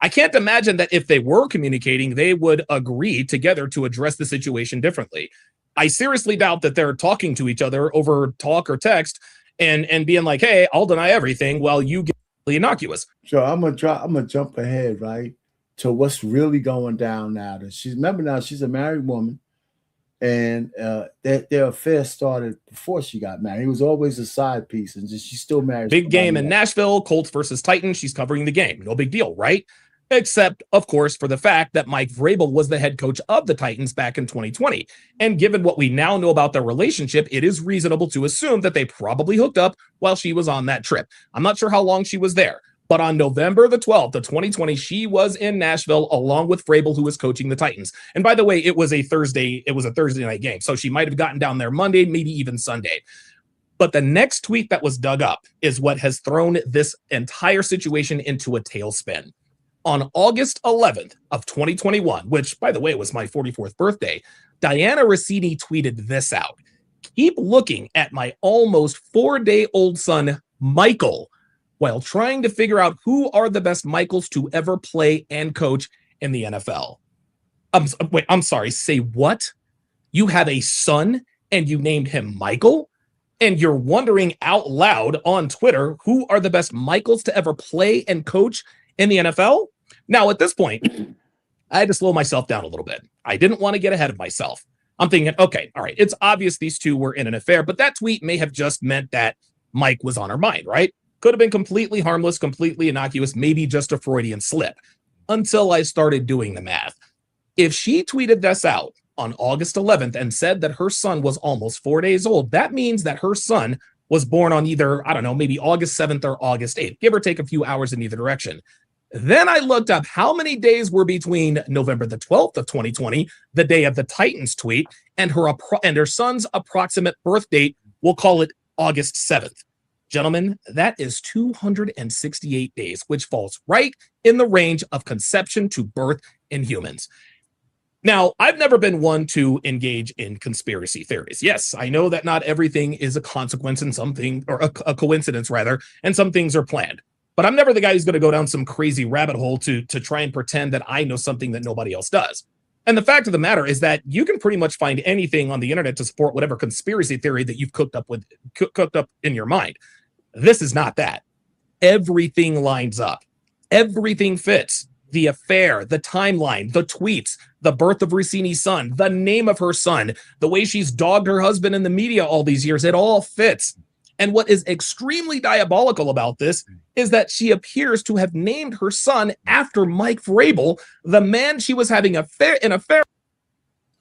I can't imagine that if they were communicating, they would agree together to address the situation differently. I seriously doubt that they're talking to each other over talk or text and being like, hey, I'll deny everything while you get innocuous. So I'm gonna jump ahead, right, to what's really going down now. That she's a married woman, and their affair started before she got married. It was always a side piece, and she's still married. Big game in Nashville, Colts versus Titans. She's covering the game. No big deal, right? Except, of course, for the fact that Mike Vrabel was the head coach of the Titans back in 2020. And given what we now know about their relationship, it is reasonable to assume that they probably hooked up while she was on that trip. I'm not sure how long she was there, but on November the 12th of 2020, she was in Nashville along with Vrabel, who was coaching the Titans. And by the way, it was a Thursday night game. So she might have gotten down there Monday, maybe even Sunday. But the next tweet that was dug up is what has thrown this entire situation into a tailspin. On August 11th of 2021, which, by the way, was my 44th birthday, Diana Rossini tweeted this out. Keep looking at my almost 4-day-old son, Michael, while trying to figure out who are the best Michaels to ever play and coach in the NFL. Wait, I'm sorry. Say what? You have a son and you named him Michael? And you're wondering out loud on Twitter, who are the best Michaels to ever play and coach in the NFL? Now, at this point, I had to slow myself down a little bit. I didn't want to get ahead of myself. I'm thinking, okay, all right, it's obvious these two were in an affair, but that tweet may have just meant that Mike was on her mind, right? Could have been completely harmless, completely innocuous, maybe just a Freudian slip, until I started doing the math. If she tweeted this out on August 11th and said that her son was almost 4 days old, that means that her son was born on either, I don't know, maybe August 7th or August 8th, give or take a few hours in either direction. Then I looked up how many days were between November the 12th of 2020, the day of the Titans tweet, and her son's approximate birth date. We'll call it August 7th. Gentlemen, that is 268 days, which falls right in the range of conception to birth in humans. Now, I've never been one to engage in conspiracy theories. Yes, I know that not everything is a consequence and something, or a coincidence rather, and some things are planned. But I'm never the guy who's going to go down some crazy rabbit hole to try and pretend that I know something that nobody else does. And the fact of the matter is that you can pretty much find anything on the internet to support whatever conspiracy theory that you've cooked up in your mind. This is not that. Everything lines up. Everything fits. The affair, the timeline, the tweets, the birth of Rossini's son, the name of her son, the way she's dogged her husband in the media all these years, it all fits. And what is extremely diabolical about this is that she appears to have named her son after Mike Vrabel, the man she was having an affair.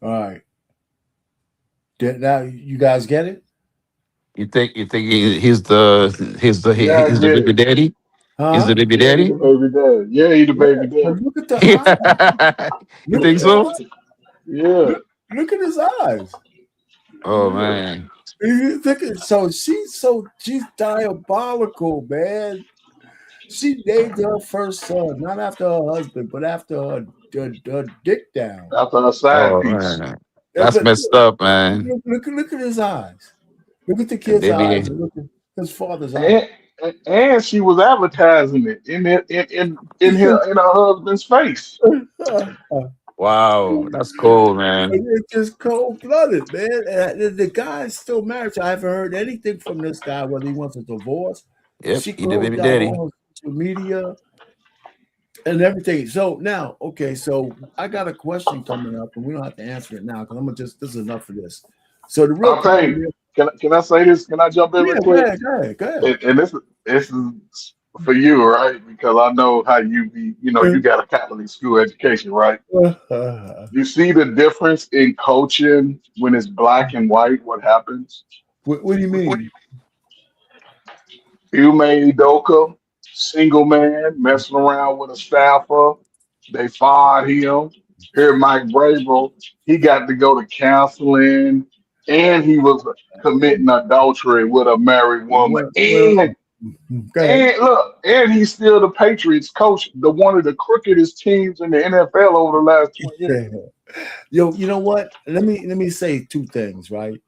All right. Now you guys get it? You think he's the baby daddy? Huh? He's the baby daddy? He's the baby daddy. Yeah, he's the baby daddy. Look at the eyes. You think so? Yeah. Look at his eyes. Oh man. So she's diabolical, man. She named her first son not after her husband, but after her dick down. After her side piece. Man. That's messed up, man. Look at his eyes. Look at the kid's eyes. And look at his father's eyes. And she was advertising it in her husband's face. Wow, that's cool, man. It's just cold-blooded, man. And the guy's still married. So I haven't heard anything from this guy, whether he wants a divorce. Yep, She he the baby closed daddy. down on social media and everything. So now, okay, so I got a question coming up, and we don't have to answer it now because this is enough of this. So the real can I say this? Can I jump in real quick? Go ahead. And this is for you, right? Because I know how you be, you got a Catholic school education, right? You see the difference in coaching when it's black and white, what happens? What do you mean? Ime Udoka, single man, messing around with a staffer. They fired him. Here, Mike Vrabel, he got to go to counseling, and he was committing adultery with a married woman. And he's still the Patriots coach, one of the crookedest teams in the NFL over the last 20 years. Yo, you know what? Let me say two things, right?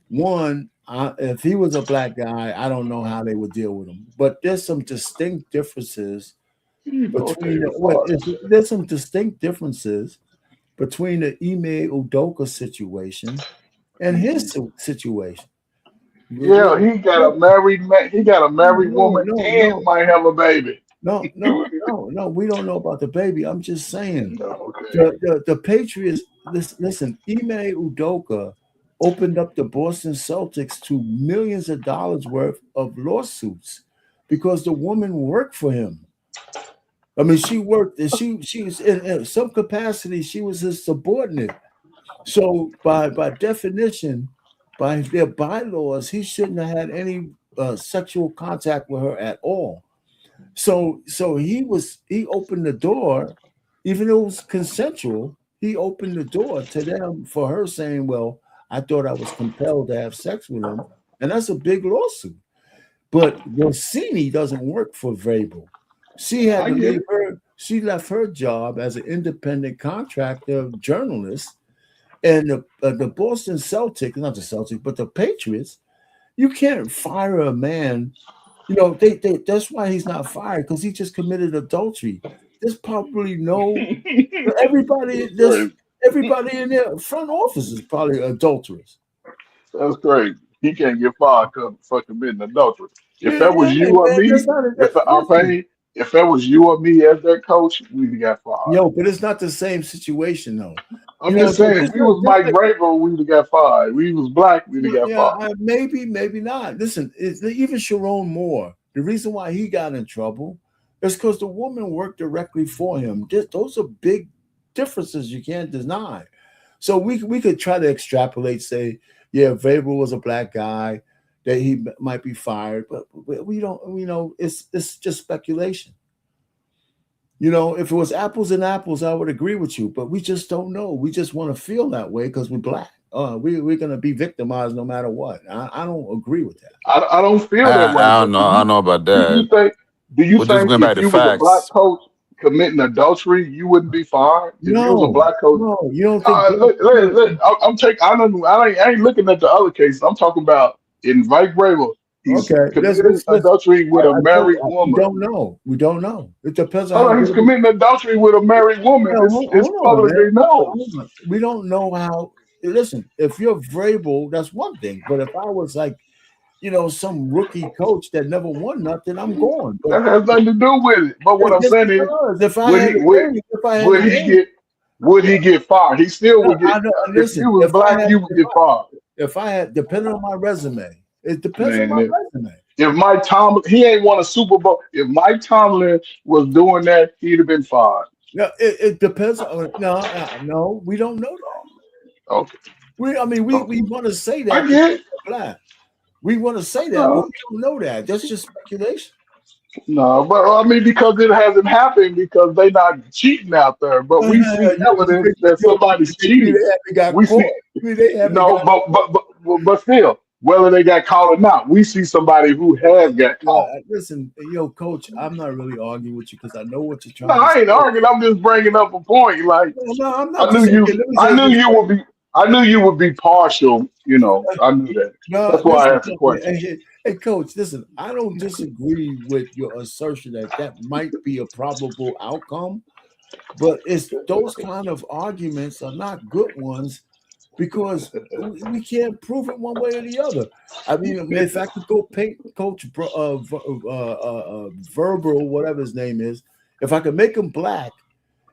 One, if he was a black guy, I don't know how they would deal with him. But there's some distinct differences between the Ime Udoka situation and his situation. Yeah, he got a married man. He got a married woman and might have a baby. No. We don't know about the baby. I'm just saying. The Patriots. Listen. Ime Udoka opened up the Boston Celtics to millions of dollars worth of lawsuits because the woman worked for him. I mean, she worked. She was in some capacity. She was his subordinate. So by definition, by their bylaws, he shouldn't have had any sexual contact with her at all. So he opened the door, even though it was consensual. He opened the door to them for her saying, "Well, I thought I was compelled to have sex with him," and that's a big lawsuit. But Rossini doesn't work for Vrabel. She had to leave her. She left her job as an independent contractor journalist. And the Boston Celtics, not the Celtics, but the Patriots, you can't fire a man. That's why he's not fired, because he just committed adultery. there's probably no everybody. Everybody in their front office is probably adulterous. That's crazy. He can't get fired for committing adultery. If Yeah, that was hey, you or man, me, listen. if that was you or me as their coach, we'd got fired. Yo, but it's not the same situation though. I'm just saying, if we was Mike Vrabel, we'd have got fired. We was black, we'd have got fired. Maybe not. Listen, even Sharon Moore, the reason why he got in trouble is because the woman worked directly for him. Those are big differences you can't deny. So we could try to extrapolate, say, yeah, Vrabel was a black guy, that he might be fired, but we don't. It's just speculation. If it was apples and apples, I would agree with you, but we just don't know. We just want to feel that way because we're black. We're going to be victimized no matter what. I don't agree with that. I don't feel that way. I don't know. I don't know about that. Do you think if you was a black coach committing adultery, you wouldn't be fired? If you was a black coach, no, you don't think? I ain't looking at the other cases. I'm talking about in Mike Vrabel. He's committing adultery with a married woman. We don't know. It depends on how he's committing adultery with a married woman. It's publicly known. We don't know how. Listen, if you're Vrabel, that's one thing. But if I was like, some rookie coach that never won nothing, I'm going. But that has nothing to do with it. But what I'm saying is, would he get fired? He still would get. If he was black, you would get fired. If I had, depending on my resume. It depends on my resume. If Mike Tomlin, he ain't won a Super Bowl. If Mike Tomlin was doing that, he'd have been fired. No, it depends on. No, we don't know that. Okay. We want to say that. I get it. We want to say that, but we don't know that. That's just speculation. No, but because it hasn't happened because they not cheating out there. But we see evidence that somebody's cheating. But still. Whether they got caught or not, we see somebody who has got caught. Listen, Coach, I'm not really arguing with you because I know what you're trying to say. I ain't arguing. I'm just bringing up a point. Like, no, I'm not. I knew you would be partial. I knew that. That's why I asked the question. Hey, Coach, listen, I don't disagree with your assertion that might be a probable outcome, but it's those kind of arguments are not good ones. Because we can't prove it one way or the other. I mean, if I could go paint Coach Verbal, whatever his name is, if I could make him black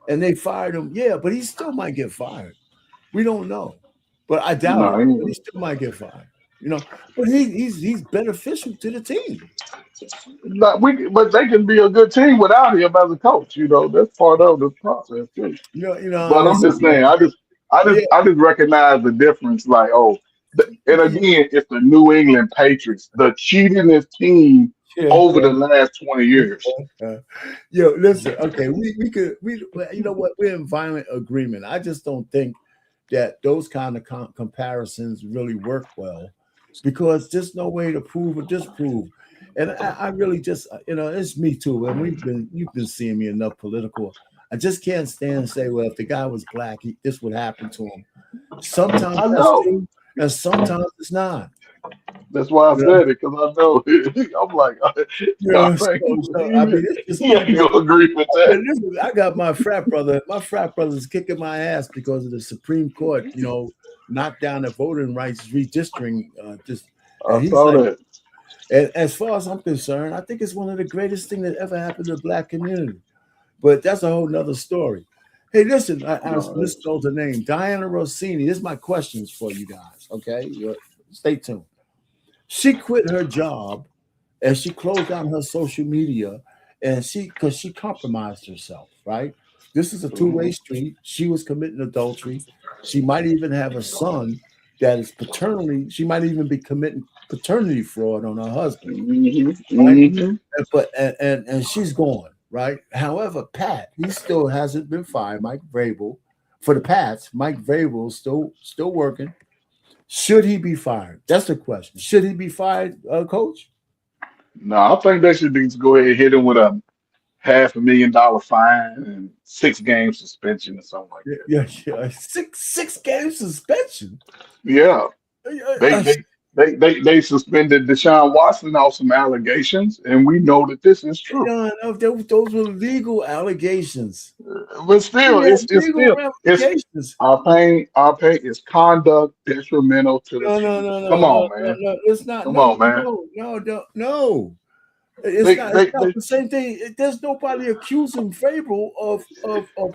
and they fired him, yeah, but he still might get fired. We don't know, but I doubt it. But he still might get fired. But he's beneficial to the team. But they can be a good team without him as a coach. That's part of the process too. But I'm just saying, I just recognize the difference. Like, and again, it's the New England Patriots, the cheatingest team over the last 20 years. Listen, okay, we could you know what? We're in violent agreement. I just don't think that those kind of comparisons really work well because there's no way to prove or disprove. And I really just, it's me too. And you've been seeing me enough political. I just can't stand and say, well, if the guy was black, this would happen to him. Sometimes that's true, and sometimes it's not. That's why I said it, because I know. I'm like, he ain't gonna agree with that. I got my frat brother. My frat brother's kicking my ass because of the Supreme Court, knocked down the voting rights redistricting. I saw that. And as far as I'm concerned, I think it's one of the greatest things that ever happened to the black community. But that's a whole nother story. Hey, listen, I misspelled her name. Diana Rossini. This is my questions for you guys, okay? Stay tuned. She quit her job and she closed down her social media because she compromised herself, right? This is a two-way street. She was committing adultery. She might even have a son that is she might even be committing paternity fraud on her husband. Right? But and she's gone. Right. However, Pat, he still hasn't been fired. Mike Vrabel, for the Pats, Mike Vrabel still working. Should he be fired? That's the question. Should he be fired, Coach? No, I think they should just go ahead and hit him with a $500,000 fine and 6-game suspension or something like that. Yeah. Six game suspension. Yeah. They suspended Deshaun Watson off some allegations, and we know that this is true. No, those were legal allegations. But still, Yeah, it's legal still ramifications. our pain is conduct detrimental to the team. Come on, man. No. It's not. Come on, man. No. It's not the same thing. There's nobody accusing Fable of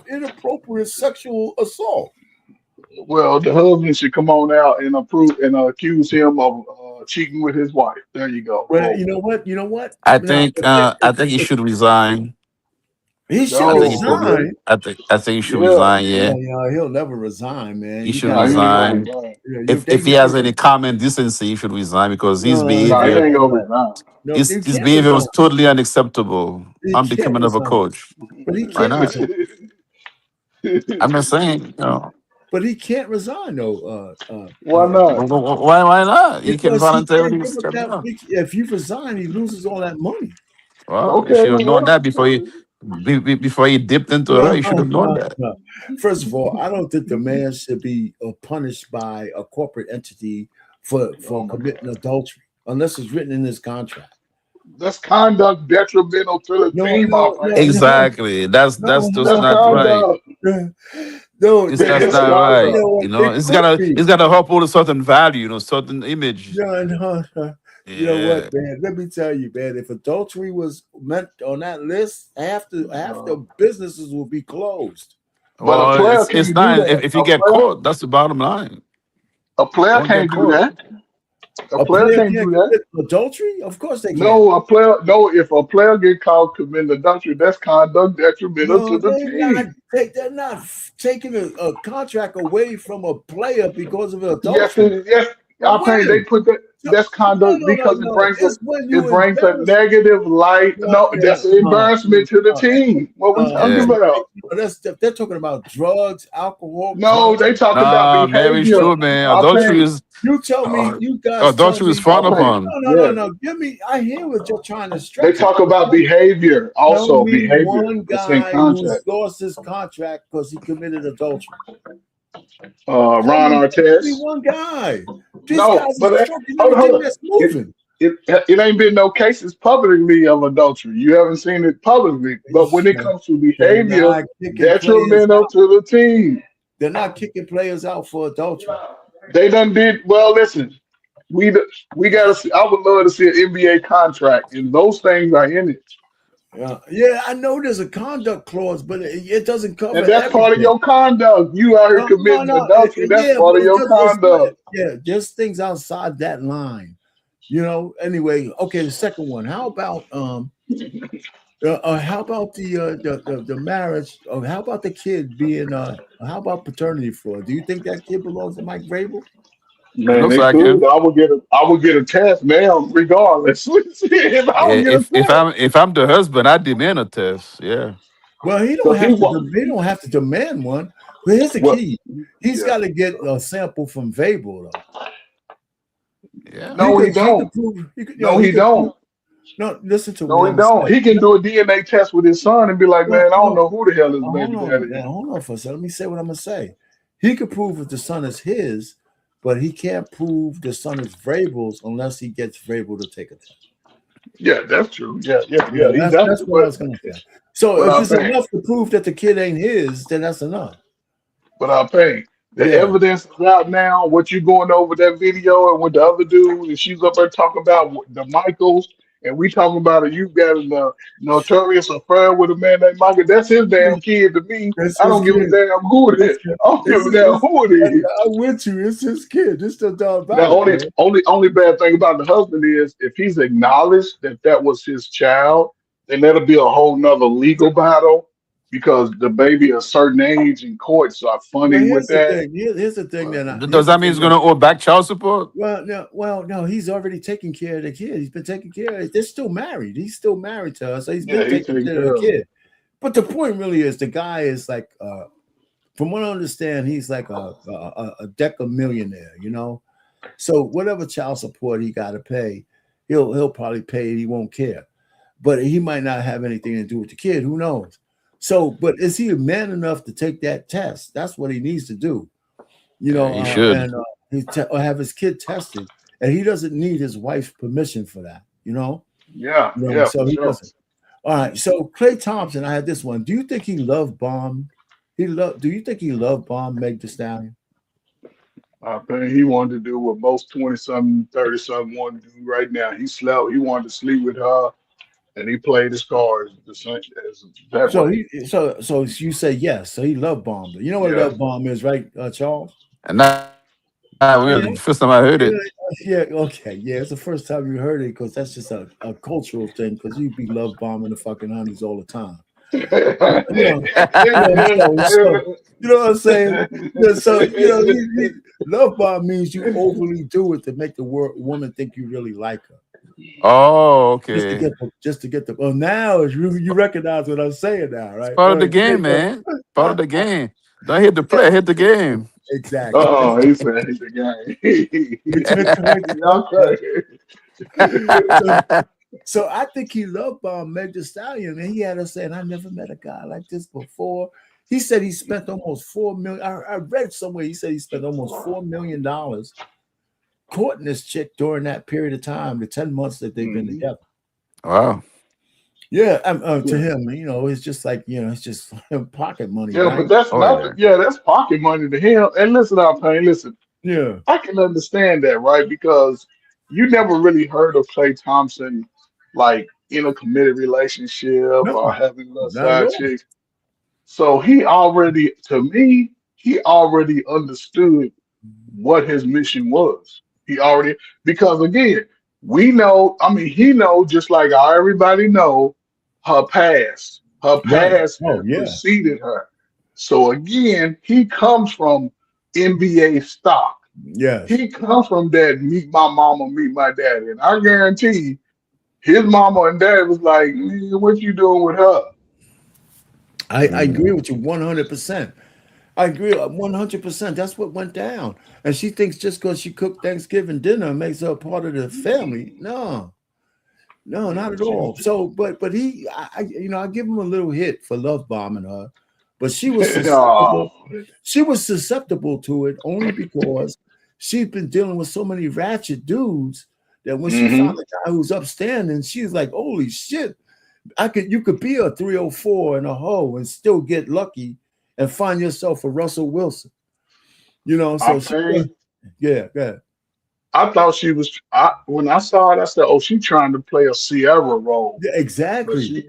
inappropriate sexual assault. Well, the husband should come on out and accuse him of cheating with his wife. There you go. Well, you know what? I think he should resign. He should resign. I think he should resign. Yeah. He'll never resign, man. He should resign. If he has any common decency, he should resign because his behavior. His behavior was totally unacceptable. Unbecoming of a coach. But he Why can't not? resign. I'm not saying. But he can't resign, though. Why not? Why not? He can Because voluntarily can't give step up down. if you resign, he loses all that money. Well, he should have known that before he dipped into it. He should have known that. No. First of all, I don't think the man should be punished by a corporate entity for committing adultery, unless it's written in his contract. That's conduct detrimental to the team. Exactly. That's just not right. No, that's not right. It's gotta uphold a certain value, certain image. You know what, man? Let me tell you, man. If adultery was meant on that list, half the businesses will be closed. Well, it's not. If you get caught, that's the bottom line. A player can't do that. A player can't do that. Adultery? Of course they can. No, if a player get caught committing adultery, that's conduct detrimental to the team. They're not taking a contract away from a player because of adultery. Yes. They put that. That's conduct because it brings a negative light. That's embarrassment to the team. What we talking about? They're talking about drugs, alcohol. No, they talking about behavior. Very true, man. Adultery is. You tell me, you guys. Adultery is frowned upon. No. Give me. I hear what you're trying to stress. They talk about behavior. Also, behavior. One guy who lost his contract because he committed adultery. Ron Artest. One guy. It ain't been no cases publicly of adultery. You haven't seen it publicly. But when it comes to behavior, detrimental to the team. They're not kicking players out for adultery. They done did well. Listen, we gotta see. I would love to see an NBA contract, and those things are in it. Yeah, I know there's a conduct clause, but it doesn't cover. And that's part of your conduct. You out here committing adultery. That's part of your conduct. Just things outside that line. Anyway, okay, the second one. How about the marriage? How about the kid being how about paternity fraud? Do you think that kid belongs to Mike Vrabel? Man, they could. I would get a test now, regardless. If I'm the husband, I demand a test. Yeah. Well, they don't have to demand one. But here's the key: he's got to get a sample from Vrabel, though. Yeah. No, he don't. No, he don't. No, listen to no, he don't. He can do a DNA test with his son and be like, man, I don't know who the hell is baby daddy. Hold on for a second. Let me say what I'm gonna say. He could prove if the son is his. But he can't prove the son is Vrabel's unless he gets Vrabel to take a test. Yeah, that's true. Yeah. That's what I was going to say. So if it's enough to prove that the kid ain't his, then that's enough. But I'll pay. The evidence is out now. What you going over that video and with the other dude, and she's up there talking about the Michaels, and we talking about it. You've got a notorious affair with a man named Michael. That's his damn kid to me. I don't give a damn who it is. I don't give a damn who it is. I'm with you. It's his kid. It's the dog. The only bad thing about the husband is if he's acknowledged that was his child, then that'll be a whole nother legal battle. Because the baby a certain age in courts are funny with that. Here's the thing. Does that mean he's going to owe back child support? Well, no. He's already taking care of the kid. He's been taking care of it. They're still married. He's still married to her, so he's been taking care of the kid. But the point really is the guy is like, from what I understand, he's like a deca millionaire. So whatever child support he got to pay, he'll probably pay it. He won't care, but he might not have anything to do with the kid. Who knows? So, but is he man enough to take that test? That's what he needs to do. He should. And have his kid tested. and he doesn't need his wife's permission for that. Yeah, So for he sure. doesn't. All right. So Klay Thompson, I had this one. Do you think he love bombed? Do you think he love bombed Meg Thee Stallion? I think he wanted to do what most 20-something, 30-something want to do right now. He slept. He wanted to sleep with her, and he played his cards the same as that So way. so you say yes. So he love bombed her. You know what a Yes. love bomb is, right, Charles? And that first time I heard it. Yeah, okay. Yeah, it's the first time you heard it because that's just a cultural thing because you be love bombing the fucking honeys all the time. You know what I'm saying? Yeah, so love bomb means you overly do it to make the woman think you really like her. Oh, okay. Just to get the. Well, now you recognize what I'm saying now, right? Part of the game, man. Part of the game. Don't hit the play, hit the game. Exactly. Oh, he said hit the game. So I think he loved Meg Thee Stallion, and he had her saying, "I never met a guy like this before." He said he spent almost $4 million. I read somewhere he said he spent almost $4 million courting this chick during that period of time, the 10 months that they've been together. Wow. Yeah, to him, it's just like it's just pocket money. Yeah, right? but that's that's pocket money to him. And listen, listen. Yeah, I can understand that, right? Because you never really heard of Klay Thompson like in a committed relationship or having a side chick. So he already understood what his mission was. Because again, we know, he knows just like everybody know her past. Her past has preceded her. So again, he comes from NBA stock. Yes. He comes from that meet my mama, meet my daddy. And I guarantee his mama and dad was like, what you doing with her? I agree with you 100%. I agree 100%. That's what went down. And she thinks just because she cooked Thanksgiving dinner makes her a part of the family. No, not at all. So, but he, I give him a little hit for love bombing her, but she was susceptible. She was susceptible to it only because she's been dealing with so many ratchet dudes that when she found a guy who's upstanding, she's like, "Holy shit! You could be a 304 and a hoe and still get lucky and find yourself a Russell Wilson." So yeah. I thought she was. When I saw it, I said, "Oh, she's trying to play a Sierra role." Yeah, exactly.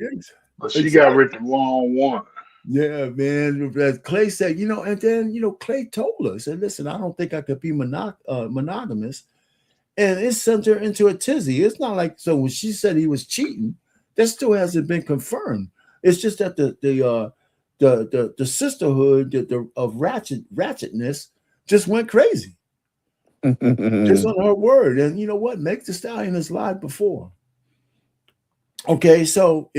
But she got rid of the wrong one. Yeah, man. As Klay said, and then Klay told her, said, "Listen, I don't think I could be monogamous," and it sent her into a tizzy. It's not like so when she said he was cheating, that still hasn't been confirmed. It's just that the sisterhood of ratchetness just went crazy. Just on her word. And you know what? Meg Thee Stallion has lied before. Okay, so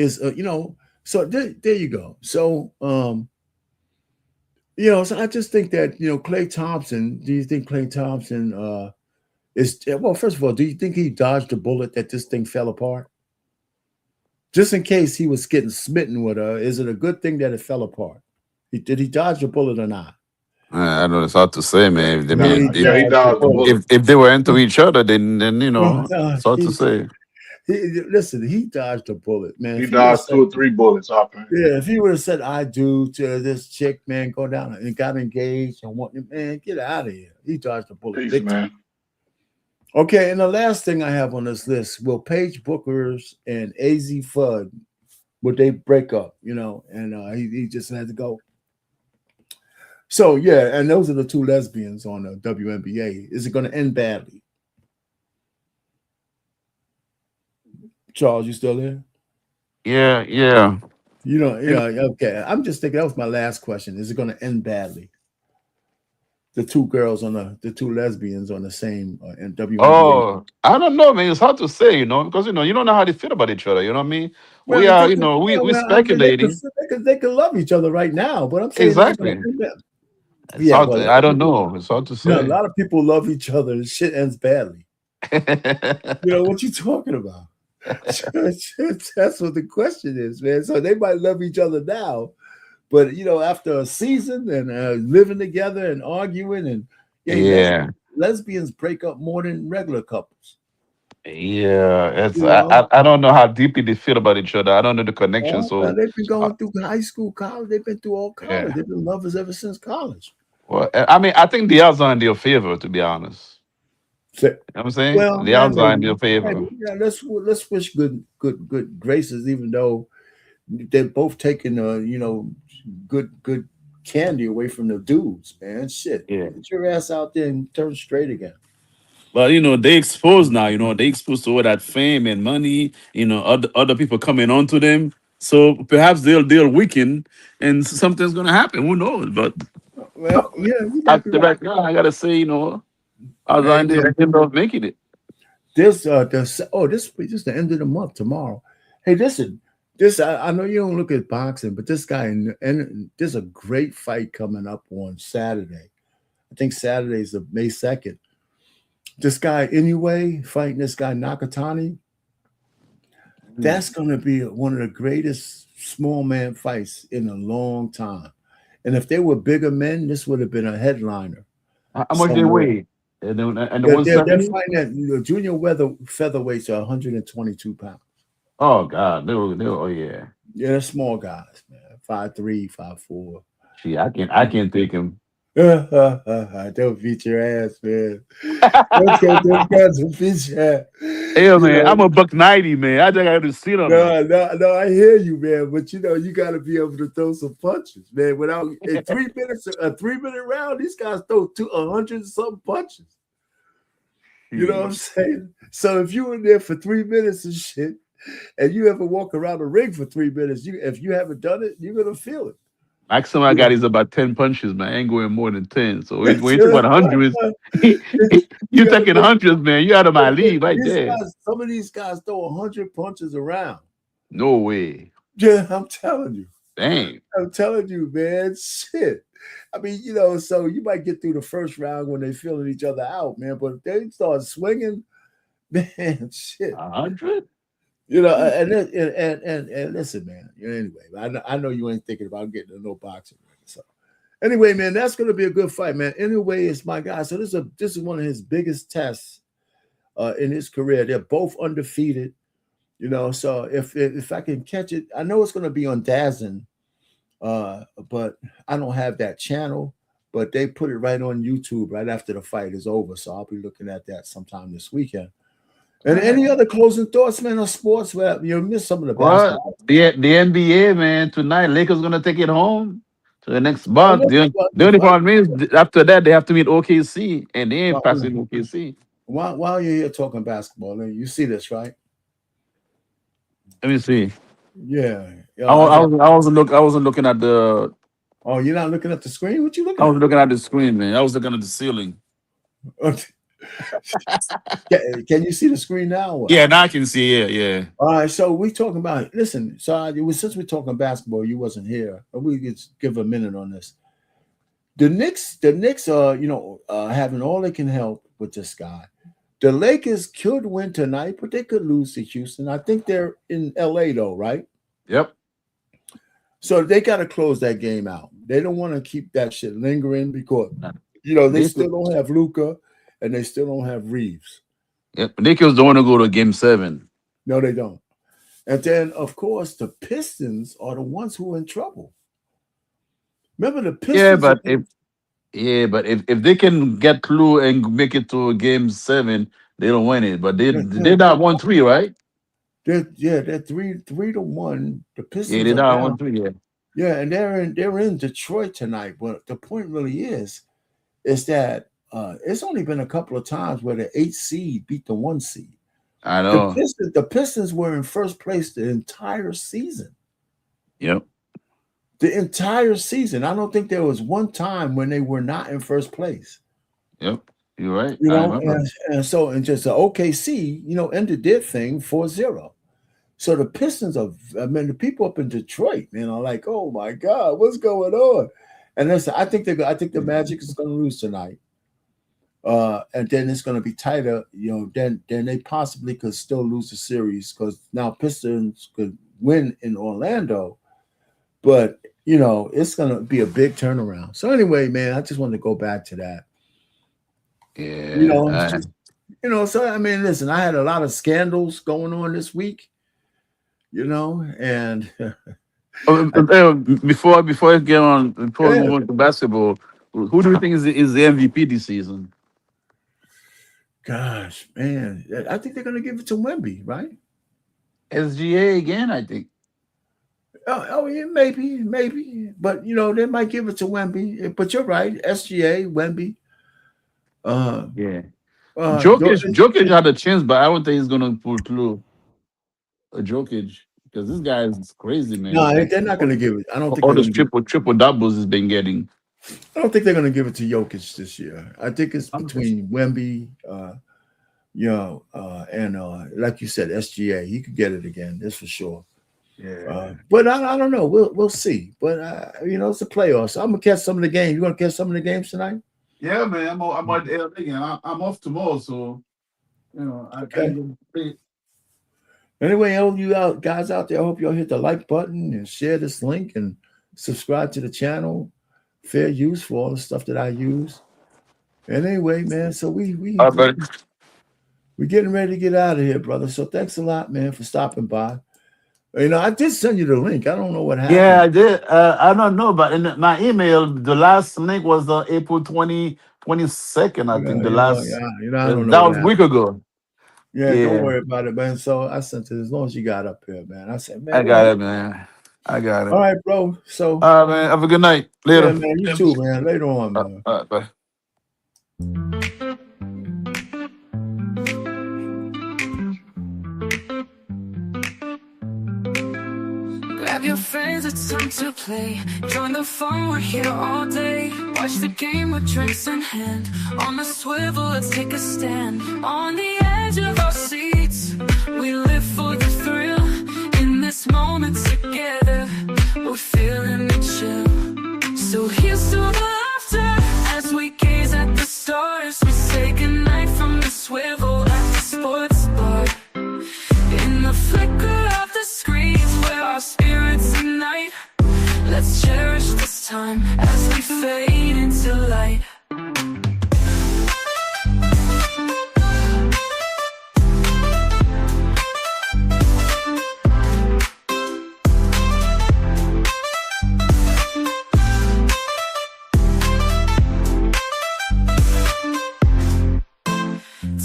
so there you go. So so I just think that Klay Thompson, do you think Klay Thompson first of all, do you think he dodged a bullet that this thing fell apart? Just in case he was getting smitten with her, is it a good thing that it fell apart? Did he dodge a bullet or not? I don't know. It's hard to say, man. If they were into each other, then it's hard to say. He dodged a bullet, man. He dodged 2 or 3 bullets off him. Yeah, if he would have said "I do" to this chick, man, go down and got engaged and man, get out of here. He dodged a bullet. Peace, man. Okay, and the last thing I have on this list: will Paige Bookers and AZ Fudd would they break up? And he just had to go. So yeah, and those are the 2 lesbians on the WNBA. Is it going to end badly? Charles, you still there? Yeah. Okay. I'm just thinking that was my last question. Is it going to end badly? The 2 girls on the 2 lesbians on the same WNBA. Oh, I don't know, man. It's hard to say, because you don't know how they feel about each other. You know what I mean? Well, we are, we're speculating. They could love each other right now, but I'm saying exactly. I don't know. It's hard to say. A lot of people love each other and shit ends badly. What you talking about? That's what the question is, man. So they might love each other now, but after a season and living together and arguing and lesbians break up more than regular couples. Yeah, it's You know? I don't know how deeply they feel about each other. I don't know the connection. Oh, man, So they've been going through high school, college. They've been through all college. yeah. They've been lovers ever since college. Well, I mean, I think the odds are in their favor, to be honest. You know what I'm saying? Well, The yeah, odds are in their maybe, favor. yeah. Let's wish good graces, even though they're both taking good candy away from the dudes, man. Shit, Yeah. get your ass out there and turn straight again. But they exposed now. They exposed to all that fame and money. Other people coming onto them. So perhaps they'll weaken, and something's gonna happen. Who knows? But Well, yeah, you might At be the right. right now, I gotta say, odds are Hey, in their favor of making it. this is the end of the month tomorrow. Hey, listen, I know you don't look at boxing, but this guy and there's a great fight coming up on Saturday. I think Saturday is May 2nd. This guy Inoue fighting this guy Nakatani. That's going to be one of the greatest small man fights in a long time. And if they were bigger men, this would have been a headliner. How much they somewhere. weigh? And the They're 170? fighting at junior featherweights are 122 pounds. Oh God, they were oh yeah. Yeah, they're small guys, man. 5'3", 5'4". See, I can't take him. They'll beat your ass, man. Those guys will beat your ass. hey, man, I'm a $190, man. I think I just see them. No, I hear you, man. But you got to be able to throw some punches, man. Without in 3 minutes, a 3-minute round, these guys throw 100 and something punches. You know what I'm saying? So if you were there for 3 minutes and shit, and you ever walk around the ring for 3 minutes, if you haven't done it, you're gonna feel it. Maximum I got is about 10 punches, man. I ain't going more than 10. So when you talk about hundreds, you're taking hundreds, man. You're out of my league right there. Some of these guys throw 100 punches around. No way. Yeah, I'm telling you. Dang. I'm telling you, man. Shit. I mean, so you might get through the first round when they feeling each other out, man. But if they start swinging, man, shit. 100? And listen, man. Anyway, I know you ain't thinking about getting to no boxing. So, anyway, man, that's gonna be a good fight, man. Anyway, it's my guy. So this is one of his biggest tests in his career. They're both undefeated. So if I can catch it, I know it's gonna be on DAZN, but I don't have that channel. But they put it right on YouTube right after the fight is over. So I'll be looking at that sometime this weekend. And any other closing thoughts, man, on sports? Well, you missed some of the basketball. The NBA, man, tonight Lakers gonna take it home to the next month. The only problem is after that they have to meet OKC, and they ain't passing OKC. While you're here talking basketball, you see this, right? Let me see. Yeah. I wasn't looking at the. Oh, you're not looking at the screen? What you looking I was at? looking at the screen, man. I was looking at the ceiling. Can you see the screen now? Yeah, now I can see it. Yeah. All right, so we talking about. Listen, so since we're talking basketball, you wasn't here. We could give a minute on this. The Knicks are having all they can help with this guy. The Lakers could win tonight, but they could lose to Houston. I think they're in LA though, right? Yep. So they got to close that game out. They don't want to keep that shit lingering because they still don't have Luka. And they still don't have Reeves. Yep. Lakers don't want to go to Game 7. No, they don't. And then, of course, the Pistons are the ones who are in trouble. Remember the Pistons? But if they can get through and make it to Game 7, they don't win it. But they're not 1-3, right? They're 3-1. The Pistons. Yeah, they're not 1-3. Yeah. Yeah, and they're in Detroit tonight. But the point really is that. It's only been a couple of times where the 8th seed beat the 1 seed. I know. The Pistons were in first place the entire season. Yep. The entire season. I don't think there was one time when they were not in first place. Yep. You're right. And just the OKC, ended their thing 4-0. So the Pistons the people up in Detroit, man, are like, oh my God, what's going on? And listen, I think the Magic is going to lose tonight. And then it's going to be tighter, then they possibly could still lose the series because now Pistons could win in Orlando, but it's going to be a big turnaround. So anyway, man, I just wanted to go back to that. Yeah. You know, it's just, you know. So I mean, listen, I had a lot of scandals going on this week. You know, and Before I get on, before we yeah. move on to basketball, who do you think is the MVP this season? Gosh, man, I think they're going to give it to Wemby, right? SGA again, I think. Oh yeah, maybe, but you know they might give it to Wemby. But you're right, SGA, Wemby. Yeah. Jokic Jokic. had a chance, but I don't think he's gonna pull through a Jokic because this guy is crazy, man. No, Like they're not going to give it. I don't think all they're those going to give. triple doubles he's been getting. I don't think they're going to give it to Jokic this year. I think it's between Wemby, and like you said, SGA. He could get it again. That's for sure. Yeah. But I don't know. We'll see. But you know, it's the playoffs. I'm gonna catch some of the games. You gonna catch some of the games tonight? Yeah, man. I'm at LA again. I'm off tomorrow, so you know I can get Anyway, all you guys out there, I hope y'all hit the like button and share this link and subscribe to the channel. Fair use for all the stuff that I use. And anyway, man, so we getting ready to get out of here, brother. So thanks a lot, man, for stopping by. You know, I did send you the link. I don't know what happened. Yeah, I did. I don't know, but in my email, the last link was the April 22nd, I think. The last I don't know that what was a happened. week ago. Yeah, don't worry about it, man. So I sent it as long as you got up here, man. I said, man, I got it, man. I got it. All right, bro. So all right, man. Have a good night. Later. Yeah, man. You too, man. Later on, man. All right, bye. Grab your friends, it's time to play. Join the fun, we're here all day. Watch the game with drinks in hand. On the swivel, let's take a stand. On the edge of our seats, we live for the thrill. In this moment together, we're feeling the chill. So here's to the laughter as we gaze at the stars. We say goodnight from the swivel at the sports bar. In the flicker of the screens where our spirits ignite, let's cherish this time as we fade into light.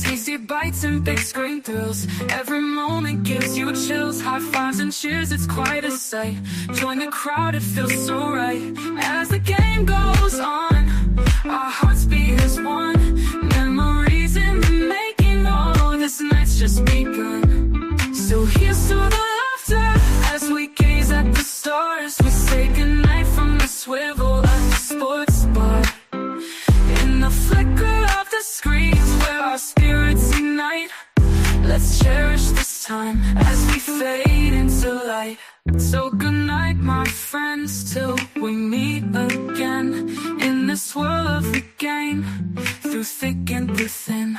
Tasty bites and big screen thrills. Every moment gives you chills. High fives and cheers, it's quite a sight. Join the crowd, it feels so right. As the game goes on, our hearts beat as one. Memories in the making, oh, this night's just begun. So here's to the laughter as we gaze at the stars. We say goodnight from the swivel at the sports bar. In the flicker of the screens where our spirits ignite, let's cherish this time as we fade into light. So good night, my friends, till we meet again. In this world of the game, through thick and through thin.